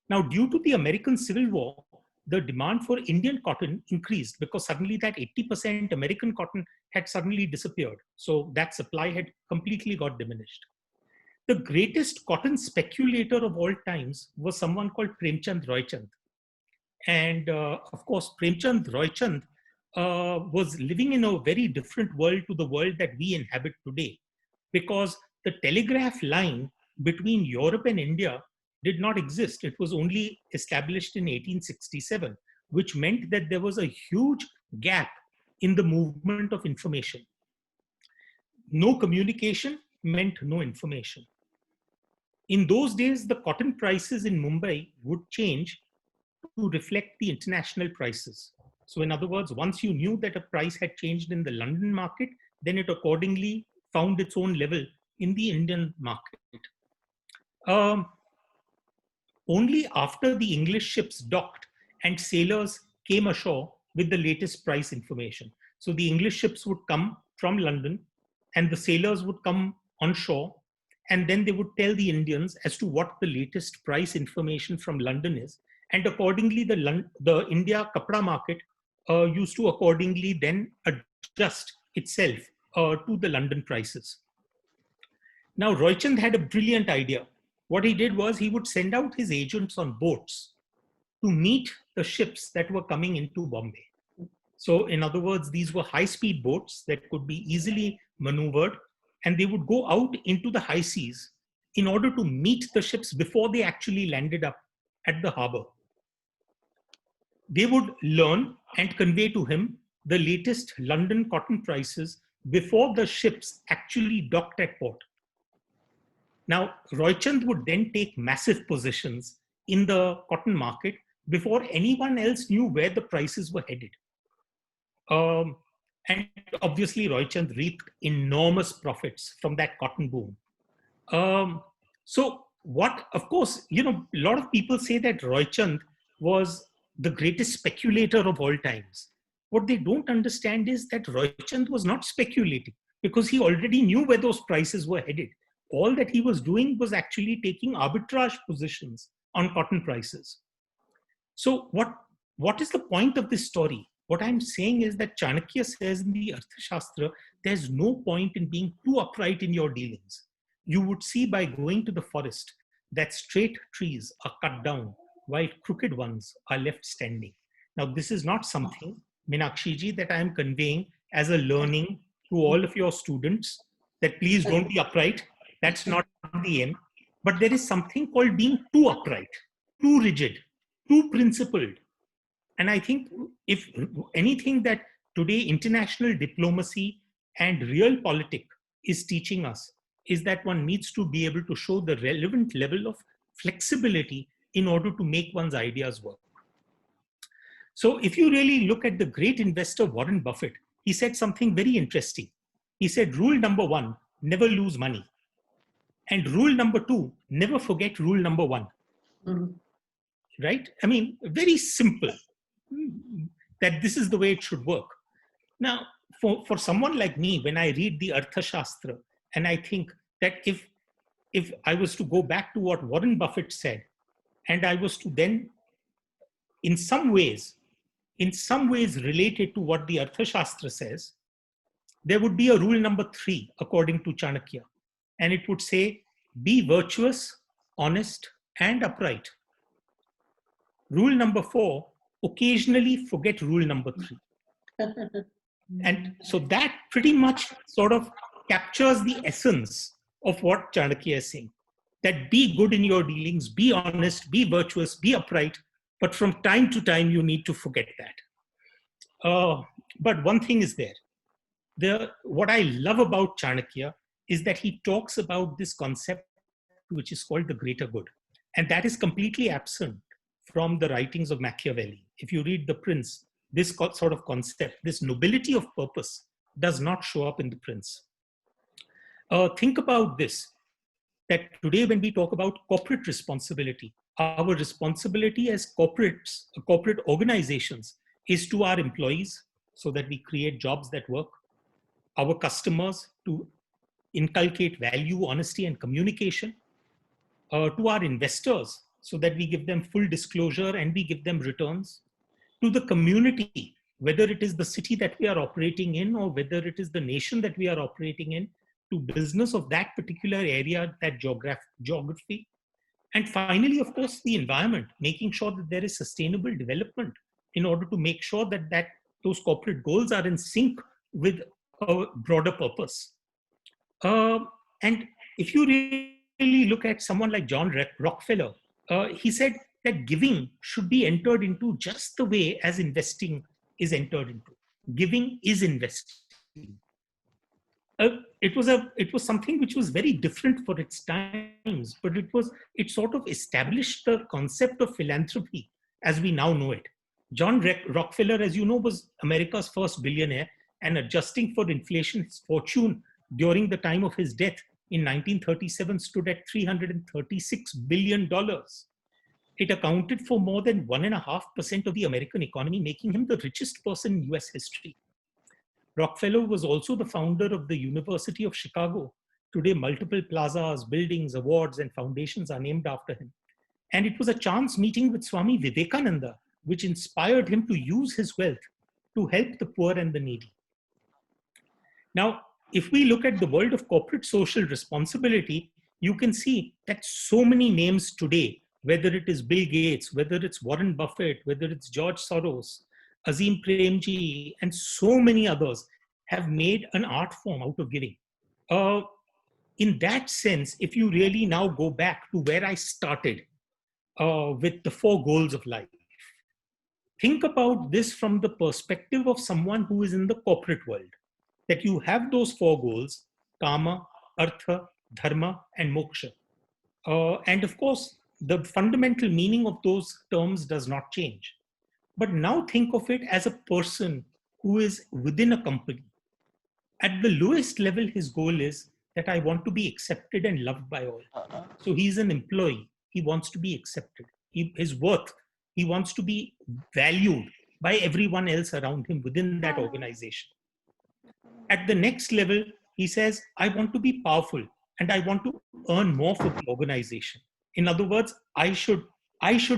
Now, due to the American Civil War, the demand for Indian cotton increased because suddenly that 80% American cotton had suddenly disappeared. So that supply had completely got diminished. The greatest cotton speculator of all times was someone called Premchand Roychand. And of course, Premchand Roychand was living in a very different world to the world that we inhabit today, because the telegraph line between Europe and India did not exist. It was only established in 1867, which meant that there was a huge gap in the movement of information. No communication meant no information. In those days, the cotton prices in Mumbai would change to reflect the international prices. So in other words, once you knew that a price had changed in the London market, then it accordingly found its own level in the Indian market. Only after the English ships docked and sailors came ashore with the latest price information. So the English ships would come from London and the sailors would come on shore, and then they would tell the Indians as to what the latest price information from London is. And accordingly, the India Kapra market used to accordingly then adjust itself to the London prices. Now, Roychand had a brilliant idea. What he did was he would send out his agents on boats to meet the ships that were coming into Bombay. So in other words, these were high-speed boats that could be easily maneuvered, and they would go out into the high seas in order to meet the ships before they actually landed up at the harbor. They would learn and convey to him the latest London cotton prices before the ships actually docked at port. Now, Roychand would then take massive positions in the cotton market before anyone else knew where the prices were headed. And obviously, Roychand reaped enormous profits from that cotton boom. So what, of course, a lot of people say that Roychand was the greatest speculator of all times. what they don't understand is that Roychand was not speculating because he already knew where those prices were headed. All that he was doing was actually taking arbitrage positions on cotton prices. So what is the point of this story? What I'm saying is that Chanakya says in the Arthashastra, there's no point in being too upright in your dealings. You would see by going to the forest that straight trees are cut down while crooked ones are left standing. Now, this is not something, Meenakshi that I am conveying as a learning to all of your students, that please don't be upright. That's not the aim. But there is something called being too upright, too rigid, too principled. And I think if anything that today international diplomacy and real politics is teaching us is that one needs to be able to show the relevant level of flexibility in order to make one's ideas work. So if you really look at the great investor Warren Buffett, he said something very interesting. He said, rule number 1, never lose money. And rule number 2, never forget rule number 1. Mhm. Right? I mean, very simple, that this is the way it should work. Now, for someone like me, when I read the Arthashastra, and I think that if I was to go back to what Warren Buffett said, and I was to then, in some ways related to what the Arthashastra says, there would be a rule number 3, according to Chanakya. And it would say, be virtuous, honest, and upright. Rule number 4, occasionally forget rule number 3. And so that pretty much sort of captures the essence of what Chanakya is saying. That be good in your dealings, be honest, be virtuous, be upright, but from time to time you need to forget that. But one thing is there. What I love about Chanakya is that he talks about this concept which is called the greater good. And that is completely absent from the writings of Machiavelli. If you read The Prince, this sort of concept, this nobility of purpose, does not show up in The Prince. Think about this, that today when we talk about corporate responsibility, our responsibility as corporate organizations is to our employees so that we create jobs that work, our customers to inculcate value, honesty, and communication, to our investors so that we give them full disclosure and we give them returns, to the community, whether it is the city that we are operating in or whether it is the nation that we are operating in, to business of that particular area, that geography. And finally, of course, the environment, making sure that there is sustainable development in order to make sure that those corporate goals are in sync with a broader purpose. And if you really look at someone like John Rockefeller, he said that giving should be entered into just the way as investing is entered into. Giving is investing. It was something which was very different for its times, but it sort of established the concept of philanthropy as we now know it. John Rockefeller, as you know, was America's first billionaire, and adjusting for inflation, his fortune during the time of his death in 1937 stood at $336 billion. It accounted for more than 1.5% of the American economy, making him the richest person in US history. Rockefeller was also the founder of the University of Chicago. Today, multiple plazas, buildings, awards, and foundations are named after him. And it was a chance meeting with Swami Vivekananda, which inspired him to use his wealth to help the poor and the needy. Now, if we look at the world of corporate social responsibility, you can see that so many names today, whether it is Bill Gates, whether it's Warren Buffett, whether it's George Soros, Azim Premji, and so many others, have made an art form out of giving. In that sense, if you really now go back to where I started with the 4 goals of life, think about this from the perspective of someone who is in the corporate world, that you have those 4 goals: Kama, Artha, Dharma, and Moksha. And of course, the fundamental meaning of those terms does not change. But now think of it as a person who is within a company. At the lowest level, his goal is that I want to be accepted and loved by all. So he's an employee. He wants to be accepted. His worth, he wants to be valued by everyone else around him within that organization. At the next level, he says, I want to be powerful and I want to earn more for the organization. In other words, I should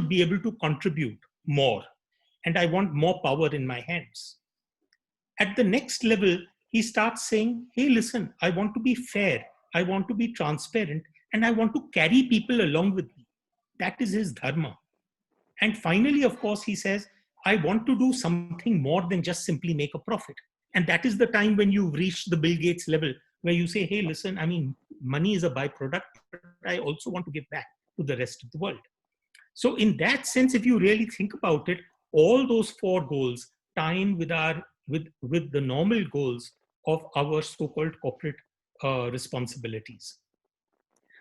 be able to contribute more and I want more power in my hands. At the next level, he starts saying, hey, listen, I want to be fair, I want to be transparent, and I want to carry people along with me. That is his dharma. And finally, of course, he says, I want to do something more than just simply make a profit. And that is the time when you've reached the Bill Gates level where you say, hey, listen, I mean, money is a byproduct, but I also want to give back to the rest of the world. So in that sense, if you really think about it, all those four goals tie in with with the normal goals of our so-called corporate responsibilities.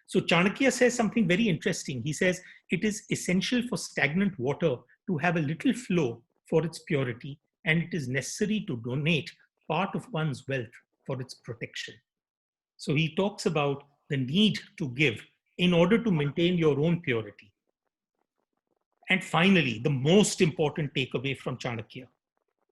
So Chanakya says something very interesting. He says, it is essential for stagnant water to have a little flow for its purity, and it is necessary to donate part of one's wealth for its protection. So he talks about the need to give in order to maintain your own purity. And finally, the most important takeaway from Chanakya: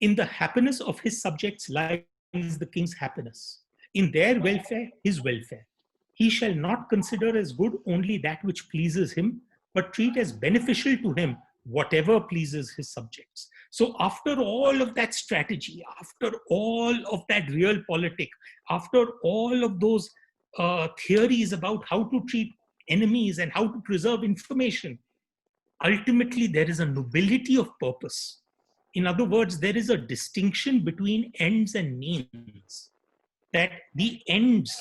in the happiness of his subjects lies the king's happiness. In their welfare, his welfare. He shall not consider as good only that which pleases him, but treat as beneficial to him whatever pleases his subjects. So after all of that strategy, after all of that realpolitik, after all of those theories about how to treat enemies and how to preserve information, ultimately there is a nobility of purpose. In other words, there is a distinction between ends and means, that the ends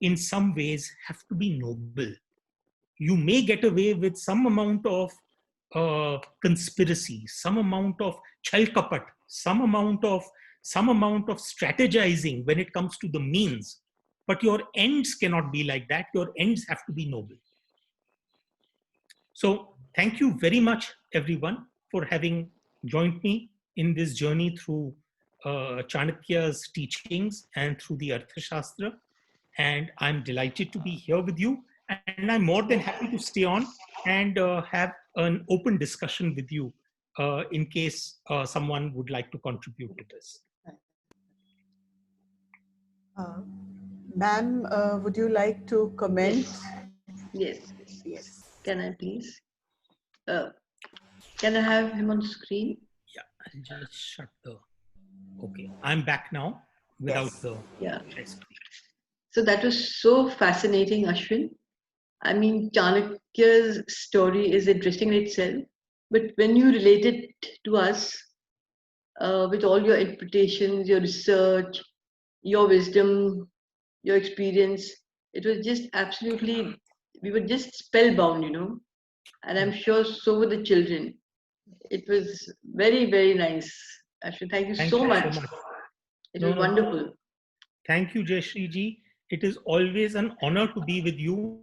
in some ways have to be noble. You may get away with some amount of conspiracy, some amount of chalkapat, some amount of strategizing when it comes to the means, but your ends cannot be like that. Your ends have to be noble. So thank you very much, everyone, for having joined me in this journey through Chanakya's teachings and through the Arthashastra. And I'm delighted to be here with you. And I'm more than happy to stay on and have an open discussion with you in case someone would like to contribute to this. Ma'am, would you like to comment? Yes. Yes. Can I please? Can I have him on screen? Yeah, I'll just shut the. Okay, I'm back now without the share screen. So that was so fascinating, Ashwin. I mean, Chanakya's story is interesting in itself, but when you relate it to us with all your interpretations, your research, your wisdom, your experience, it was just absolutely, we were just spellbound, you know, and I'm sure so were the children. It was very, very nice. Ashwin, thank you so much. It was wonderful. Thank you, Jayashree ji. It is always an honor to be with you,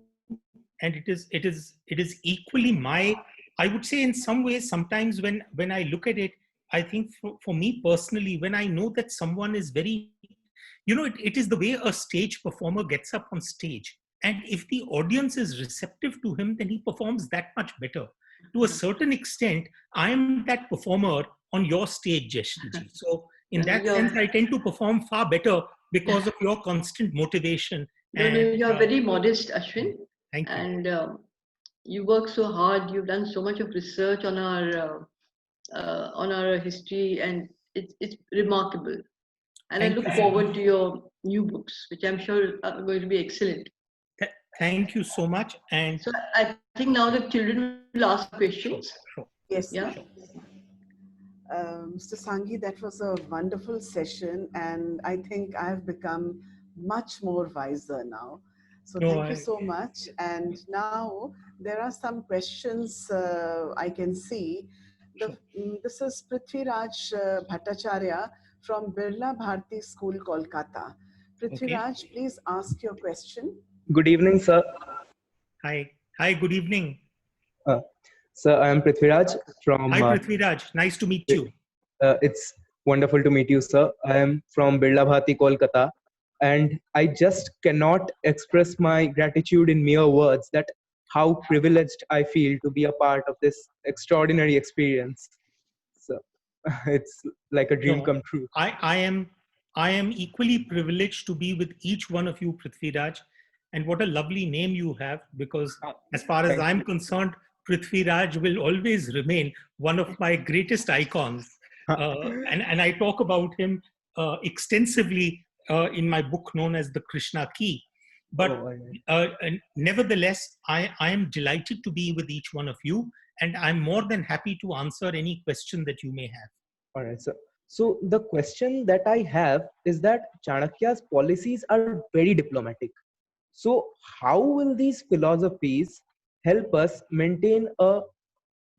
and it is equally my. I would say in some ways, sometimes when I look at it, I think for me personally, when I know that someone is very, it is the way a stage performer gets up on stage, and if the audience is receptive to him, then he performs that much better. To a certain extent, I am that performer on your stage, Jayashree ji. So in that sense, I tend to perform far better because of your constant motivation. No, you're very modest, Ashwin. Thank you. And you work so hard. You've done so much of research on our history, and it's remarkable. And I look forward to your new books, which I'm sure are going to be excellent. Thank you so much. And so I think now the children will ask questions. Sure. Yes. Yeah. Sure. Mr. Sanghi, that was a wonderful session, and I think I've become much more wiser now. So thank you so much. And now there are some questions I can see. This is Prithviraj Bhattacharya from Birla Bharati School, Kolkata. Prithviraj, please ask your question. Good evening, sir. Hi, good evening. Sir, I am Prithviraj from... Hi, Prithviraj. Nice to meet you. It's wonderful to meet you, sir. I am from Birla Bharati, Kolkata. And I just cannot express my gratitude in mere words that how privileged I feel to be a part of this extraordinary experience. So It's like a dream No, come true. I am equally privileged to be with each one of you, Prithviraj. And what a lovely name you have, because Ah, as far as thank I'm you. concerned, Prithviraj will always remain one of my greatest icons. And I talk about him extensively in my book known as The Krishna Key. But Oh, and nevertheless, I am delighted to be with each one of you, and I'm more than happy to answer any question that you may have. all right. So the question that I have is that Chanakya's policies are very diplomatic. So how will these philosophies help us maintain a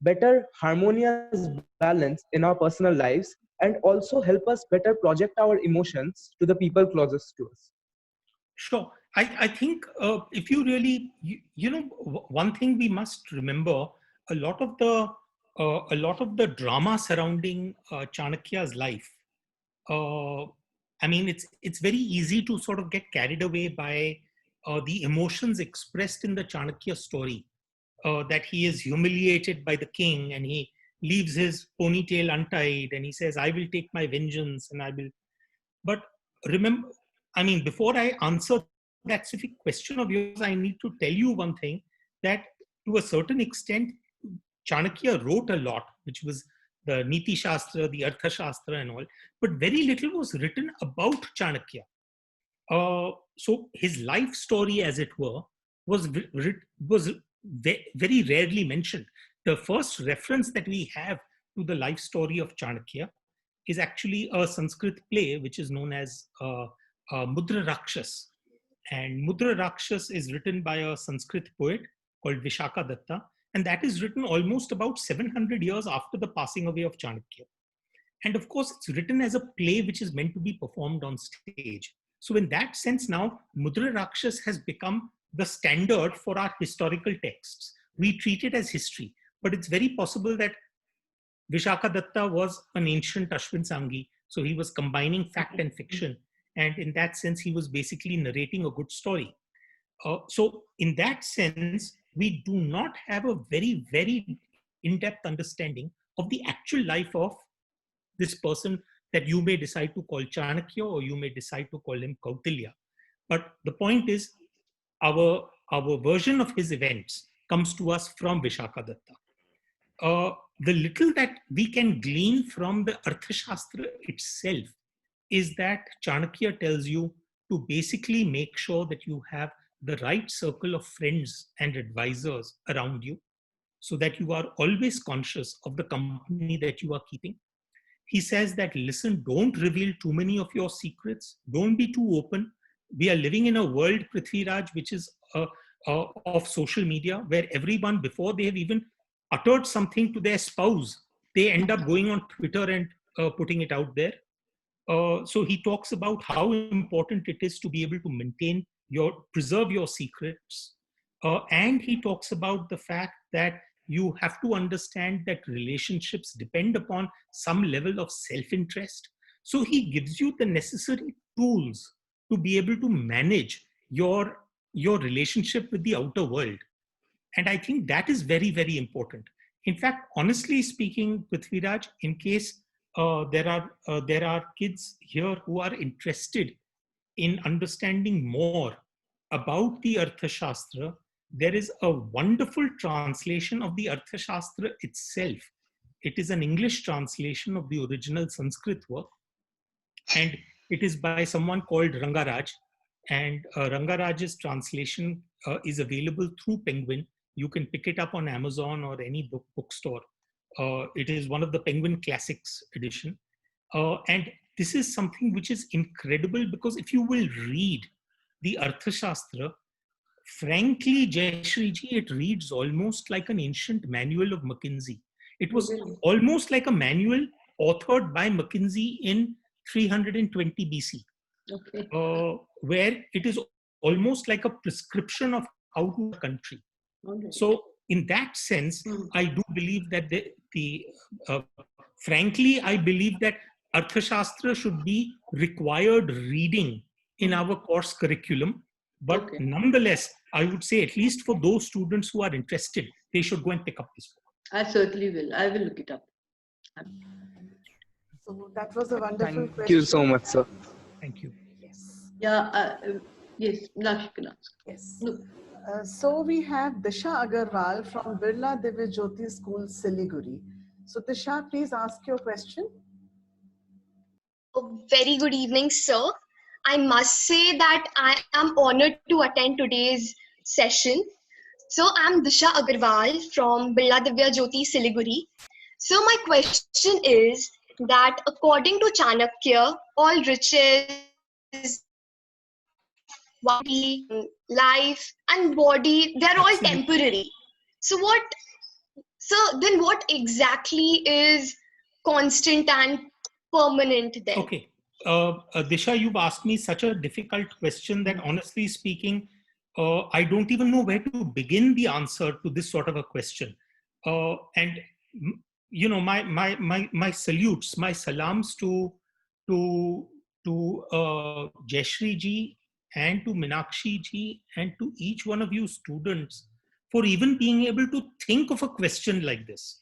better harmonious balance in our personal lives and also help us better project our emotions to the people closest to us? Sure. I think if you really, one thing we must remember, a lot of the a lot of the drama surrounding Chanakya's life. Uh, I mean, it's very easy to sort of get carried away by the emotions expressed in the Chanakya story. That he is humiliated by the king and he leaves his ponytail untied and he says, "I will take my vengeance and I will." But remember, I mean, before I answer that specific question of yours, I need to tell you one thing, that to a certain extent, Chanakya wrote a lot, which was the Niti Shastra, the Artha Shastra, and all, but very little was written about Chanakya. So his life story, as it were, was was very rarely mentioned. The first reference that we have to the life story of Chanakya is actually a Sanskrit play which is known as Mudra Rakshas. And Mudra Rakshas is written by a Sanskrit poet called Vishaka Datta, and that is written almost about 700 years after the passing away of Chanakya. And of course, it's written as a play which is meant to be performed on stage. So, in that sense, now Mudra Rakshas has become the standard for our historical texts. We treat it as history, but it's very possible that Vishaka Datta was an ancient Ashwin Sanghi, so he was combining fact and fiction. And in that sense, he was basically narrating a good story. So, in that sense, we do not have a very in depth understanding of the actual life of this person that you may decide to call Chanakya or you may decide to call him Kautilya. But the point is, our version of his events comes to us from Vishaka Datta. The little that we can glean from the Arthashastra itself is that Chanakya tells you to basically make sure that you have the right circle of friends and advisors around you so that you are always conscious of the company that you are keeping. He says that, listen, don't reveal too many of your secrets, don't be too open. We are living in a world, Prithviraj, which is of social media, where everyone, before they have even uttered something to their spouse, they end up going on Twitter and putting it out there. So he talks about how important it is to be able to maintain preserve your secrets. And he talks about the fact that you have to understand that relationships depend upon some level of self-interest. So he gives you the necessary tools to be able to manage your relationship with the outer world. And I think that is very important. In fact, honestly speaking, Prithviraj, in case there are kids here who are interested in understanding more about the Arthashastra, there is a wonderful translation of the Arthashastra itself. It is an English translation of the original Sanskrit work, and it is by someone called Rangaraj. And Rangaraj's translation is available through Penguin. You can pick it up on Amazon or any bookstore. It is one of the Penguin Classics edition. And this is something which is incredible, because if you will read the Arthashastra, frankly, Jayashriji, it reads almost like an ancient manual of McKinsey. It was almost like a manual authored by McKinsey in 320 BC, where it is almost like a prescription of how to run a country. So, in that sense, I do believe that frankly, I believe that Arthashastra should be required reading in our course curriculum. But nonetheless, I would say, at least for those students who are interested, they should go and pick up this book. I certainly will. I will look it up. So that was a wonderful Thank question. you so much, sir. Thank you. Yes. Yeah, yes, Meenakshi can ask. Yes. No, So we have Disha Agarwal from Birla Divya Jyoti School, Siliguri. So Disha, please ask your question. A very good evening, sir. I must say that I am honored to attend today's session. So, I'm Disha Agarwal from Birla Divya Jyoti Siliguri. So, my question is that according to Chanakya, all riches, life, and body, they're all Absolutely. temporary. So, then what exactly is constant and permanent then? Okay. Disha, you've asked me such a difficult question that honestly speaking, I don't even know where to begin the answer to this sort of a question. And you know, my salutes, my salams to Jayashree ji and to Meenakshi ji and to each one of you students for even being able to think of a question like this.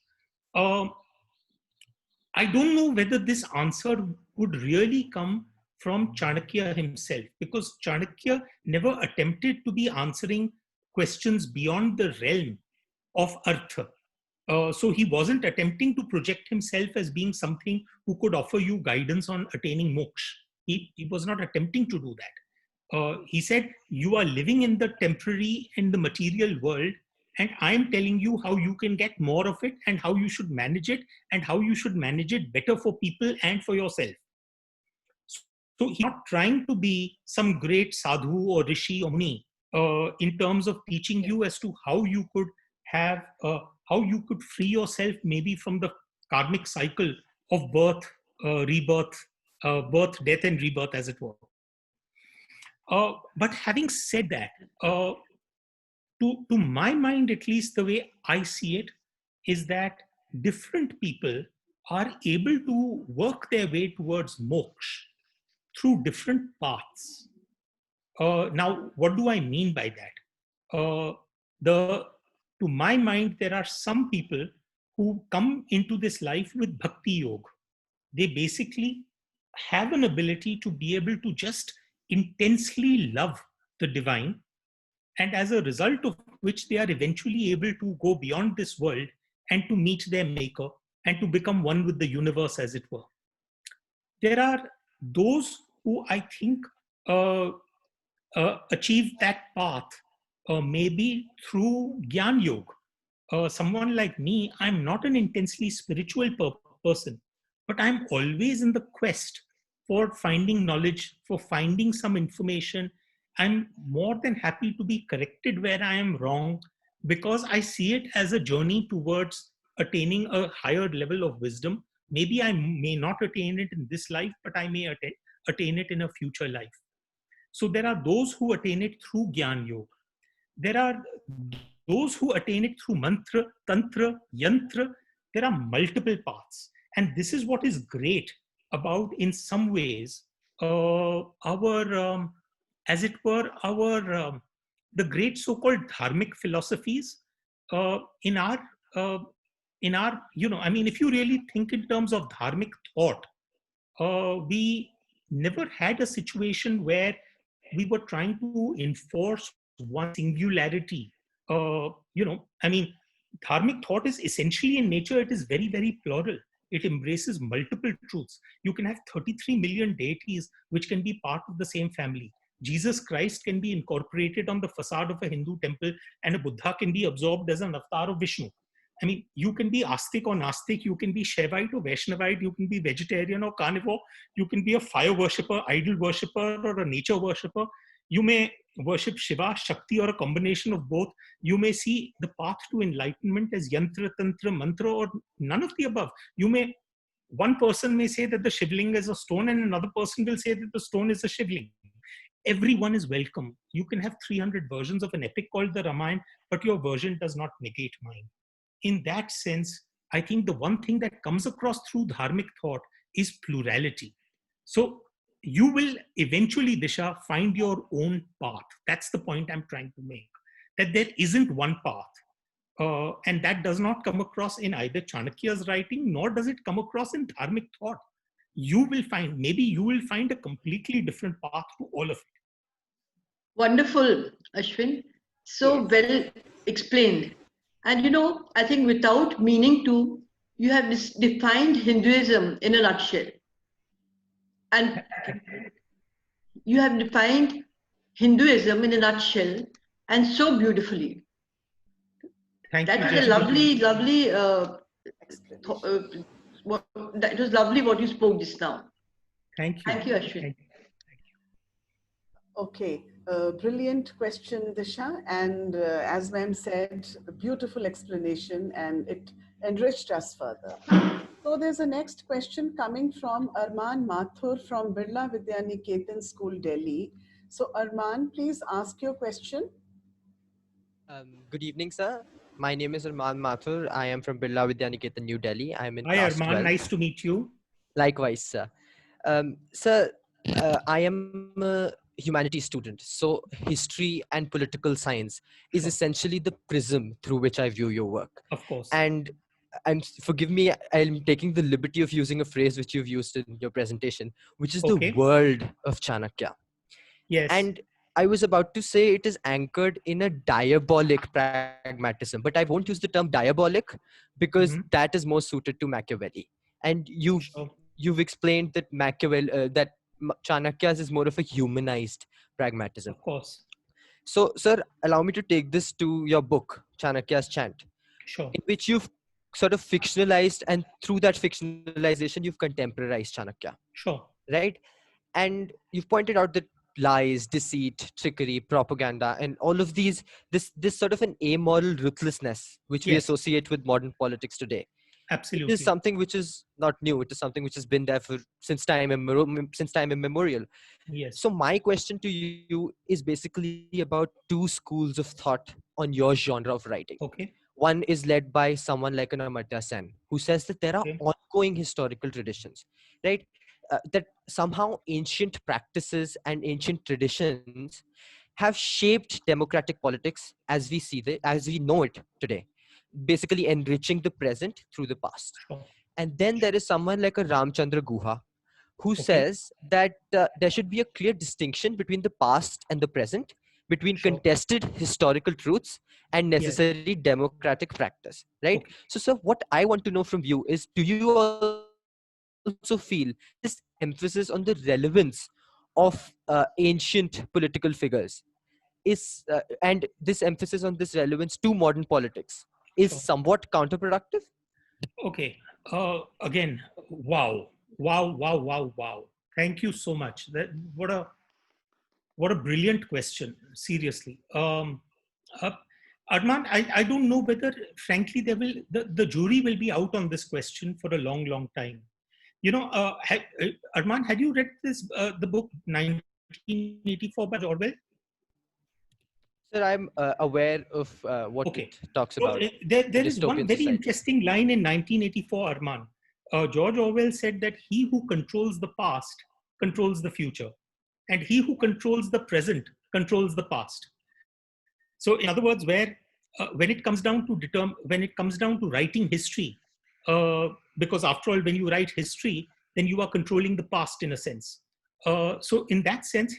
I don't know whether this answer would really come from Chanakya himself, because Chanakya never attempted to be answering questions beyond the realm of Artha. So he wasn't attempting to project himself as being something who could offer you guidance on attaining moksha. He was not attempting to do that. He said, you are living in the temporary and the material world, and I'm telling you how you can get more of it and how you should manage it and how you should manage it better for people and for yourself. So he's not trying to be some great sadhu or rishi or muni in terms of teaching you as to how you could have, how you could free yourself maybe from the karmic cycle of birth, rebirth, birth, death, and rebirth, as it were. But having said that, to my mind, at least the way I see it, is that different people are able to work their way towards moksha through different paths. Now, what do I mean by that? The To my mind, there are some people who come into this life with bhakti yoga. They basically have an ability to be able to just intensely love the divine, and as a result of which they are eventually able to go beyond this world and to meet their maker and to become one with the universe, as it were. There are those who I think achieve that path maybe through Gyan Yoga. Someone like me, I'm not an intensely spiritual person, but I'm always in the quest for finding knowledge, for finding some information. I'm more than happy to be corrected where I am wrong, because I see it as a journey towards attaining a higher level of wisdom. Maybe I may not attain it in this life, but I may attain it in a future life. So there are those who attain it through Gyan Yoga. There are those who attain it through mantra, tantra, yantra. There are multiple paths. And this is what is great about, in some ways, as it were, the great so-called dharmic philosophies uh, in our, uh, I mean, if you really think in terms of dharmic thought, we never had a situation where we were trying to enforce one singularity. I mean, dharmic thought is essentially in nature, it is very, very plural. It embraces multiple truths. You can have 33 million deities which can be part of the same family. Jesus Christ can be incorporated on the facade of a Hindu temple, and a Buddha can be absorbed as an avatar of Vishnu. I mean, you can be Astik or Nastik, you can be Shaivite or Vaishnavite, you can be vegetarian or carnivore, you can be a fire worshipper, idol worshipper, or a nature worshipper. You may worship Shiva, Shakti, or a combination of both. You may see the path to enlightenment as Yantra, Tantra, Mantra, or none of the above. One person may say that the Shivling is a stone, and another person will say that the stone is a Shivling. Everyone is welcome. You can have 300 versions of an epic called the Ramayana, but your version does not negate mine. In that sense, I think the one thing that comes across through dharmic thought is plurality. So you will eventually, Disha, find your own path. That's the point I'm trying to make, that there isn't one path. And that does not come across in either Chanakya's writing, nor does it come across in dharmic thought. maybe you will find a completely different path to all of it. Wonderful, Ashwin. So Yes. well explained. And I think without meaning to, you have defined Hinduism in a nutshell. And you have defined Hinduism in a nutshell and so beautifully. Thank That you, was a Jaspreet. lovely, Explanation. that was lovely what you spoke just now. Thank you. Thank you, Ashwin. Thank Okay, brilliant question, Disha. And as ma'am said, a beautiful explanation, and it enriched us further. So there's a next question coming from Arman Mathur from Birla Vidyaniketan School, Delhi. So Arman, please ask your question. Good evening, sir. My name is Arman Mathur. I am from Birla Vidyaniketan, New Delhi. I am in Hi, class Arman. 12. Nice to meet you. Likewise, sir. Sir, I am a humanities student. So history and political science is Sure. essentially the prism through which I view your work. Of course. And forgive me, I'm taking the liberty of using a phrase which you've used in your presentation, which is the Okay. world of Chanakya. Yes. And I was about to say it is anchored in a diabolic pragmatism, but I won't use the term diabolic because Mhm. that is more suited to Machiavelli. And Sure. you've explained that Chanakya's is more of a humanized pragmatism. Of course. So, sir, allow me to take this to your book, Chanakya's Chant, Sure. in which you've sort of fictionalized, and through that fictionalization, you've contemporized Chanakya, Sure. right? And you've pointed out that lies, deceit, trickery, propaganda, and all of this sort of an amoral ruthlessness which we Yes. associate with modern politics today, it is Absolutely. something which is not new. It is something which has been there for since time immemorial. Yes. So my question to you is basically about two schools of thought on your genre of writing. Okay. One is led by someone like an Amartya Sen, who says that there are Okay. ongoing historical traditions, right? That somehow ancient practices and ancient traditions have shaped democratic politics as we know it today, basically enriching the present through the past. Sure. And then there is someone like a Ramchandra Guha who Okay. says that there should be a clear distinction between the past and the present, between Sure. contested historical truths and Yes. necessary democratic practice, right? Okay. So, sir, what I want to know from you is, do you also feel this emphasis on the relevance of ancient political figures and this emphasis on this relevance to modern politics is Sure. somewhat counterproductive? Okay. Again, wow, wow, wow, wow, wow. Thank you so much. What a brilliant question. Seriously. Uh, Arman, I don't know whether, frankly, the jury will be out on this question for a long, long time. Arman, had you read the book 1984 by George Orwell? Sir, I'm aware of what Okay. it talks So about, there is one dystopian very society. interesting line in 1984, Arman. George Orwell said that he who controls the past controls the future, and he who controls the present controls the past. So, in other words, when it comes down to writing history, because after all, when you write history, then you are controlling the past in a sense. So, in that sense,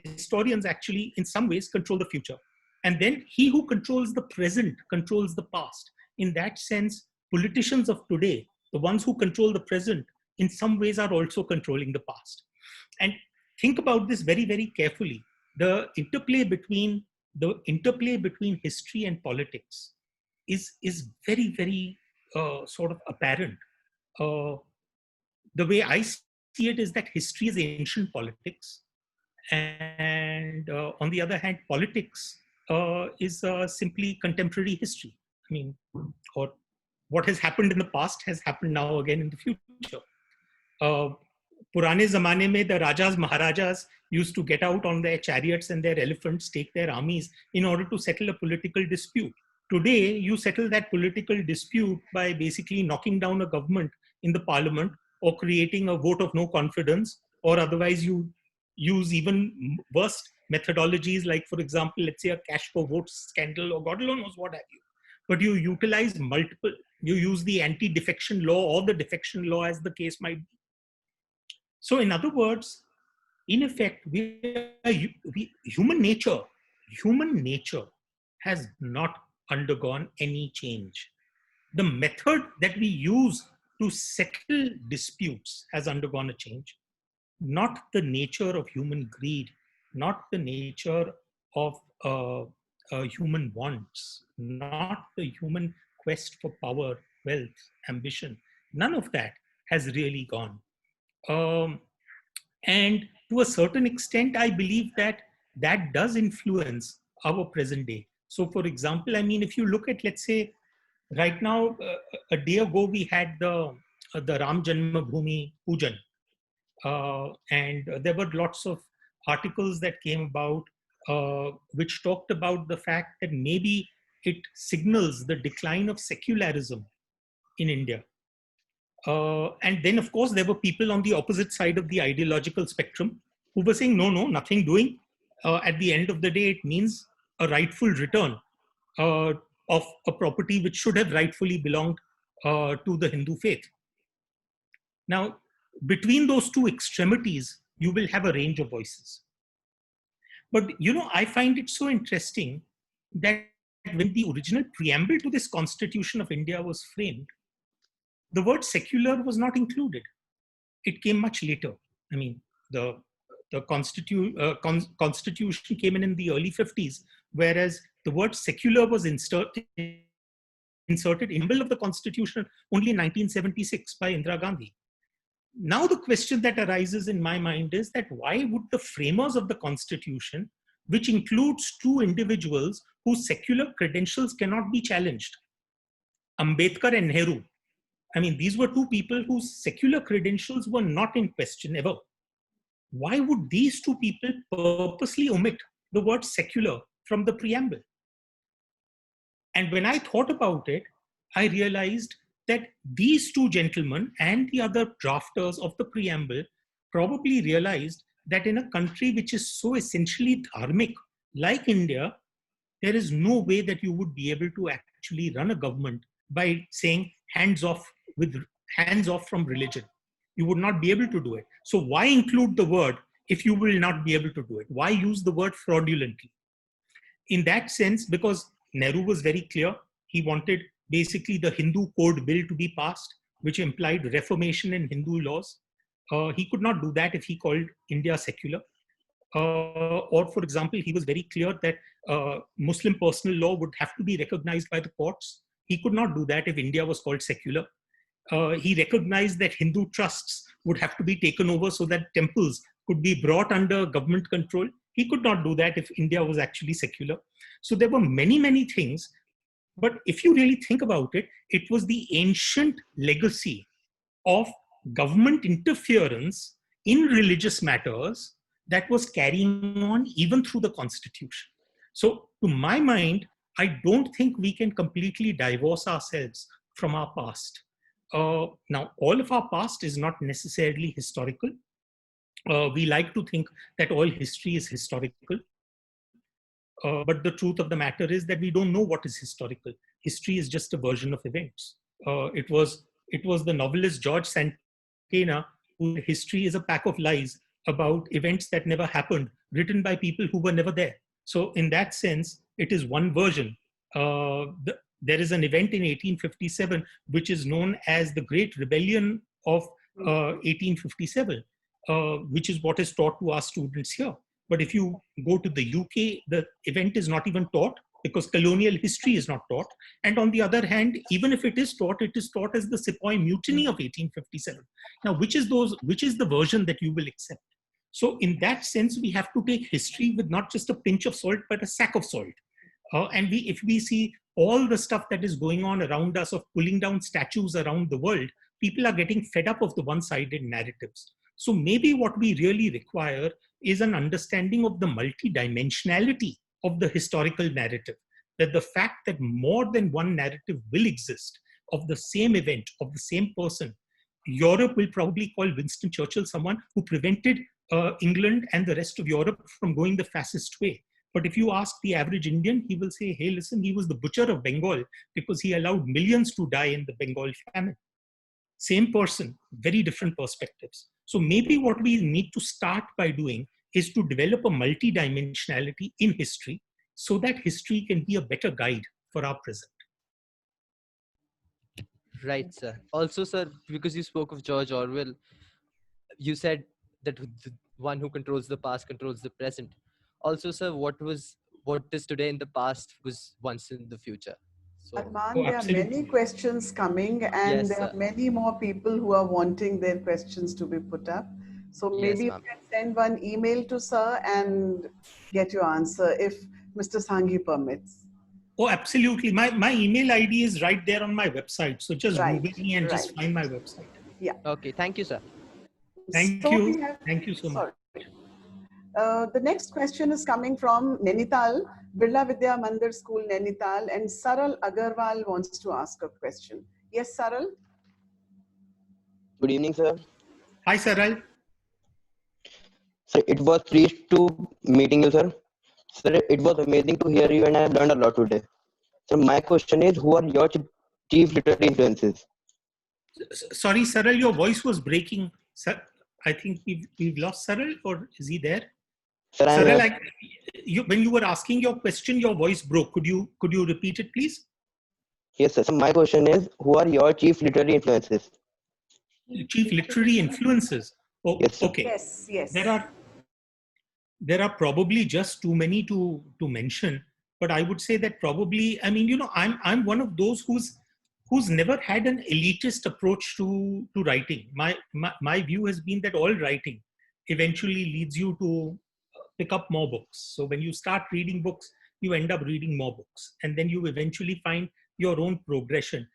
historians actually, in some ways, control the future. And then he who controls the present controls the past. In that sense, politicians of today, the ones who control the present, in some ways are also controlling the past. And think about this very, very carefully. The interplay between history and politics is very, very sort of apparent. Uh, the way I see it is that history is ancient politics, and on the other hand, politics is simply contemporary history. I mean, or what has happened in the past has happened now again in the future. Uh, पुराने ज़माने में the rajas maharajas used to get out on their chariots and their elephants, take their armies in order to settle a political dispute. Today, you settle that political dispute by basically knocking down a government in the parliament or creating a vote of no confidence, or otherwise you use even worse methodologies like, for example, let's say a cash for votes scandal or God knows what have you. But you utilize you use the anti-defection law or the defection law as the case might be. So in other words, in effect, human nature has not undergone any change. The method that we use to settle disputes has undergone a change, not the nature of human greed, not the nature of human wants, not the human quest for power, wealth, ambition. None of that has really gone. Um, and to a certain extent, I believe that that does influence our present day. So, for example, I mean, if you look at, let's say, right now, a day ago, we had the Ram Janma Bhoomi Pujan. And there were lots of articles that came about which talked about the fact that maybe it signals the decline of secularism in India. And then, of course, there were people on the opposite side of the ideological spectrum who were saying, no, no, nothing doing. At the end of the day, it means a rightful return uh, of a property which should have rightfully belonged to the Hindu faith. Now, between those two extremities, you will have a range of voices. But, I find it so interesting that when the original preamble to this Constitution of India was framed, the word secular was not included. It came much later. I mean, the Constitution came in the early 50s, whereas the word secular was inserted in the Constitution only in 1976 by Indira Gandhi. Now the question that arises in my mind is that why would the framers of the Constitution, which includes two individuals whose secular credentials cannot be challenged, Ambedkar and Nehru, I mean, these were two people whose secular credentials were not in question ever. Why would these two people purposely omit the word secular from the preamble? And when I thought about it, I realized that these two gentlemen and the other drafters of the preamble probably realized that in a country which is so essentially dharmic, like India, there is no way that you would be able to actually run a government by saying hands off from religion. You would not be able to do it. So why include the word if you will not be able to do it? Why use the word fraudulently? In that sense, because Nehru was very clear, he wanted basically the Hindu Code Bill to be passed, which implied reformation in Hindu laws. He could not do that if he called India secular. Or, for example, he was very clear that Muslim personal law would have to be recognized by the courts. He could not do that if India was called secular. He recognized that Hindu trusts would have to be taken over so that temples could be brought under government control. He could not do that if India was actually secular. So there were many, many things. But if you really think about it, it was the ancient legacy of government interference in religious matters that was carrying on even through the Constitution. So to my mind, I don't think we can completely divorce ourselves from our past. Now, all of our past is not necessarily historical. We like to think that all history is historical. But the truth of the matter is that we don't know what is historical. History is just a version of events. It was the novelist George Santayana who said history is a pack of lies about events that never happened, written by people who were never there. So in that sense, it is one version. There is an event in 1857 which is known as the Great Rebellion of 1857, which is what is taught to our students here. But if you go to the UK, the event is not even taught because colonial history is not taught. And on the other hand, even if it is taught as the Sepoy Mutiny of 1857. Now, which is the version that you will accept? So in that sense, we have to take history with not just a pinch of salt, but a sack of salt. And if we see all the stuff that is going on around us of pulling down statues around the world, people are getting fed up of the one-sided narratives. So maybe what we really require is an understanding of the multidimensionality of the historical narrative, that the fact that more than one narrative will exist of the same event, of the same person. Europe will probably call Winston Churchill someone who prevented England and the rest of Europe from going the fascist way. But if you ask the average Indian, he will say, hey, listen, he was the butcher of Bengal because he allowed millions to die in the Bengal famine. Same person, very different perspectives. So maybe what we need to start by doing is to develop a multidimensionality in history so that history can be a better guide for our present. Right, sir. Also, sir, because you spoke of George Orwell, you said that the one who controls the past controls the present. Also, sir, what is today in the past was once in the future. So Arman, Oh, there are many absolutely. questions coming, and yes, there are sir. many more people who are wanting their questions to be put up. So maybe Yes, you ma'am. can send one email to Sir and get your answer if Mr. Sanghi permits. Oh, absolutely. My email ID is right there on my website. So just Right, Google me and just right. find my website. Yeah. Okay, thank you, sir. Thank So you. we have, Thank you so much. sorry. The next question is coming from Nainital, Birla Vidya Mandir School, Nainital, and Saral Agarwal wants to ask a question. Yes, Saral? Good evening, sir. Hi, Saral. Sir, it was pleased to meeting you, sir. Sir, it was amazing to hear you, and I have learned a lot today. So my question is, who are your chief literary influences? Sorry, Saral, your voice was breaking. Sir, I think we've lost Saral, or is he there? Sir, I am Saral, here. when you were asking your question, your voice broke. Could you repeat it, please? Yes, sir. So my question is, who are your chief literary influences? Chief literary influences. Oh, Yes, sir. okay. Yes, There yes. are there are probably just too many to mention, but I would say that probably, I mean, I'm one of those who's never had an elitist approach to writing. My view has been that all writing eventually leads you to pick up more books. So when you start reading books, you end up reading more books, and then you eventually find your own progression.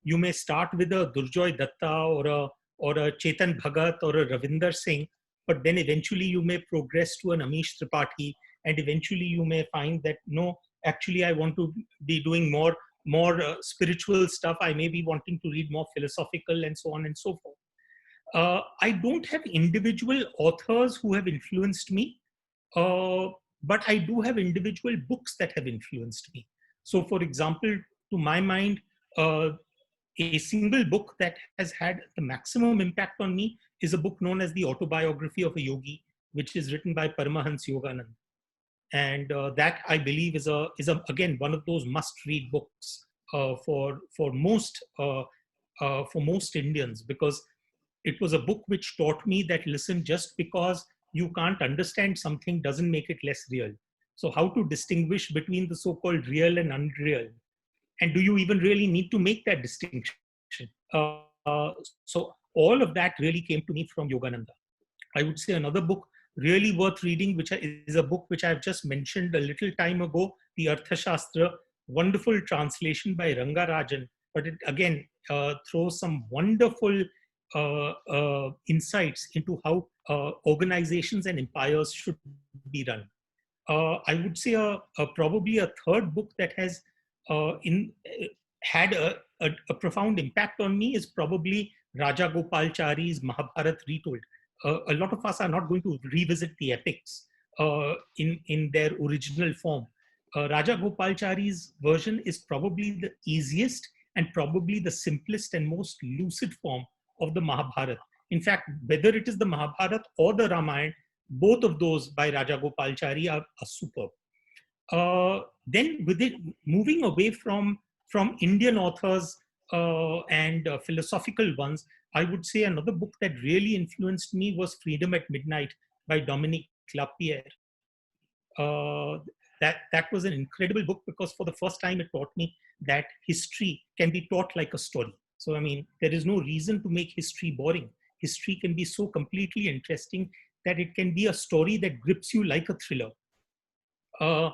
You may start with a Durjoy Datta or a Chetan Bhagat or a Ravinder Singh, but then eventually you may progress to an Amish Tripathi, and eventually you may find that no, actually I want to be doing more spiritual stuff. I may be wanting to read more philosophical and so on and so forth. I don't have individual authors who have influenced me, uh, but I do have individual books that have influenced me. So, for example, to my mind, a single book that has had the maximum impact on me is a book known as The Autobiography of a Yogi, which is written by Paramahansa Yogananda. And that I believe is again one of those must-read books for most Indians, because it was a book which taught me that, listen, just because you can't understand something doesn't make it less real. So how to distinguish between the so-called real and unreal, and do you even really need to make that distinction? So all of that really came to me from Yogananda. I would say another book really worth reading, which is a book which I've just mentioned a little time ago, the Arthashastra, wonderful translation by Rangarajan, but it again throws some wonderful insights into how organizations and empires should be run. I would say probably a third book that has in had a profound impact on me is probably Raja Gopalchari's Mahabharat Retold. A lot of us are not going to revisit the epics in their original form. Raja Gopalchari's version is probably the easiest and probably the simplest and most lucid form of the Mahabharata. In fact, whether it is the Mahabharata or the Ramayana, both of those by Raja Gopalchari are superb. Then with it, moving away from Indian authors and philosophical ones, I would say another book that really influenced me was Freedom at Midnight by Dominique Lapierre. That was an incredible book because for the first time it taught me that history can be taught like a story. So I mean, there is no reason to make history boring. History can be so completely interesting that it can be a story that grips you like a thriller. Uh,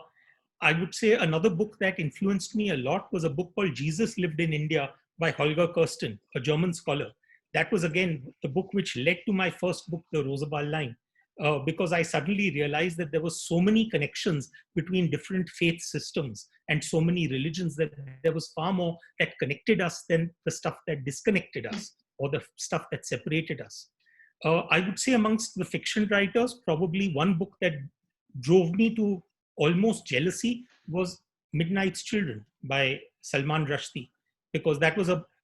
I would say another book that influenced me a lot was a book called Jesus Lived in India by Holger Kirsten, a German scholar. That was again the book which led to my first book, The Rosabal Line, because I suddenly realized that there were so many connections between different faith systems and so many religions that there was far more that connected us than the stuff that disconnected us or the stuff that separated us. I would say amongst the fiction writers, probably one book that drove me to almost jealousy was Midnight's Children by Salman Rushdie, because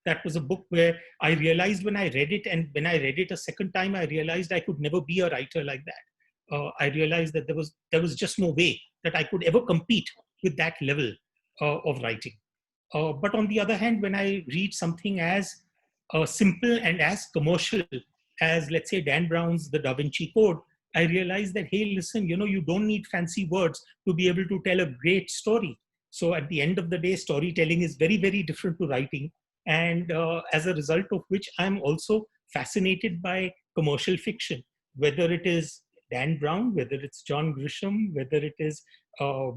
that was a book where I realized when I read it, and when I read it a second time, I realized I could never be a writer like that. I realized that there was just no way that I could ever compete with that level of writing. But on the other hand, when I read something as simple and as commercial as, let's say, Dan Brown's The Da Vinci Code, I realized that, hey, listen, you don't need fancy words to be able to tell a great story. So at the end of the day, storytelling is very, very different to writing. And as a result of which, I'm also fascinated by commercial fiction, whether it is Dan Brown, whether it's John Grisham, whether it is Ken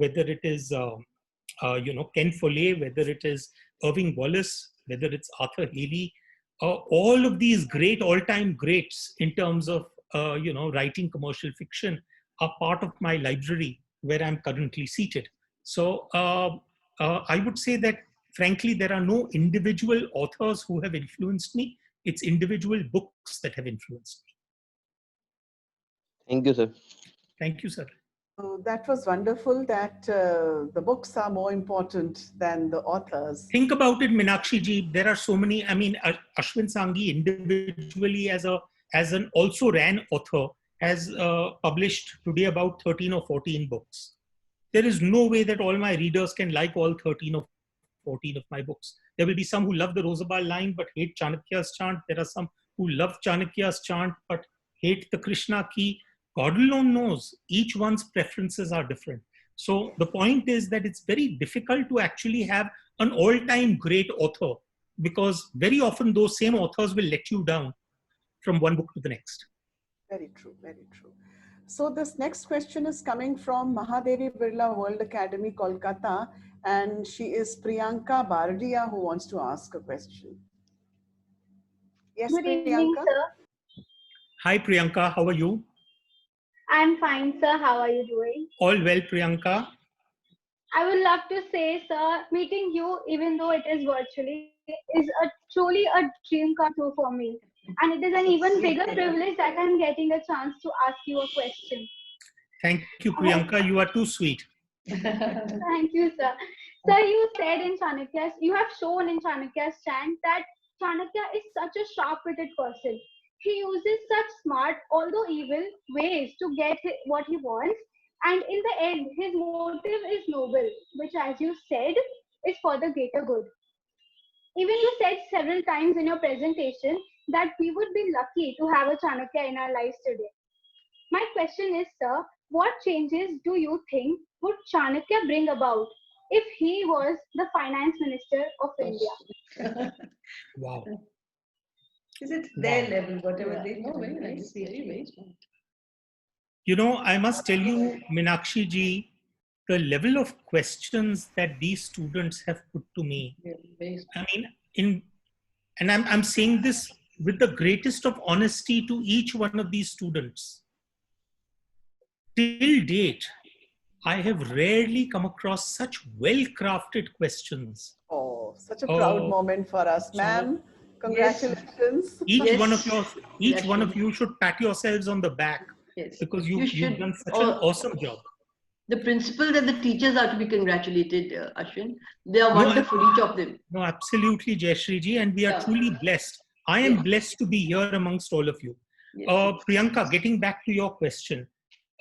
Follett, whether it is Irving Wallace, whether it's Arthur Haley, all of these great all-time greats in terms of writing commercial fiction are part of my library where I'm currently seated. So I would say that, frankly, there are no individual authors who have influenced me. It's individual books that have influenced me. Thank you, sir. Thank you, sir. So that was wonderful that the books are more important than the authors. Think about it, Meenakshi ji. There are so many. I mean, Ashwin Sanghi individually as an also ran author has published today about 13 or 14 books. There is no way that all my readers can like all 13 or 14 of my books. There will be some who love the Rosabal line but hate Chanakya's chant. There are some who love Chanakya's chant but hate the Krishna key. God alone knows. Each one's preferences are different. So the point is that it's very difficult to actually have an all-time great author, because very often those same authors will let you down from one book to the next. Very true, very true. So this next question is coming from Mahadevi Birla World Academy, Kolkata, and she is Priyanka Bardia who wants to ask a question. Yes, Good Priyanka? evening, sir. Hi, Priyanka. How are you? I'm fine, sir. How are you doing? All well, Priyanka. I would love to say, sir, meeting you, even though it is virtually, is truly a dream come true for me. And it is an even bigger privilege that I'm getting a chance to ask you a question. Thank you, Priyanka. You are too sweet. Thank you, sir. Sir, you said in Chanakya's, you have shown in Chanakya's chant that Chanakya is such a sharp-witted person. He uses such smart, although evil, ways to get what he wants. And in the end, his motive is noble, which, as you said, is for the greater good. Even you said several times in your presentation that we would be lucky to have a Chanakya in our lives today. My question is, sir, what changes do you think would Chanakya bring about if he was the finance minister of India? Wow. Is it their level, whatever they know? Very nice, very, very smart. I must tell you, Meenakshi ji, the level of questions that these students have put to me. I mean, and I'm saying this with the greatest of honesty to each one of these students. Till date, I have rarely come across such well-crafted questions. Oh, such a proud moment for us, ma'am. Congratulations. Each one of you should pat yourselves on the back, because you've done such an awesome job. The principals and the teachers are to be congratulated, Ashwin. They are wonderful, each of them. No, absolutely, Jayashree ji, and we are truly blessed. I am blessed to be here amongst all of you. Priyanka, getting back to your question,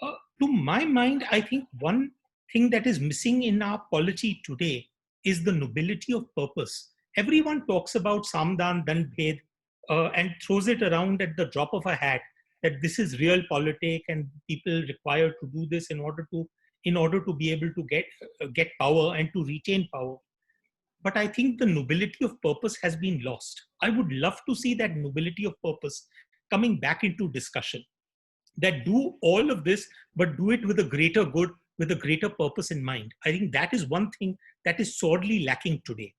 to my mind, I think one thing that is missing in our polity today is the nobility of purpose. Everyone talks about Samdan Dandbhed and throws it around at the drop of a hat, that this is real politic and people required to do this in order to be able to get power and to retain power. But I think the nobility of purpose has been lost. I would love to see that nobility of purpose coming back into discussion. That do all of this, but do it with a greater good, with a greater purpose in mind. I think that is one thing that is sorely lacking today.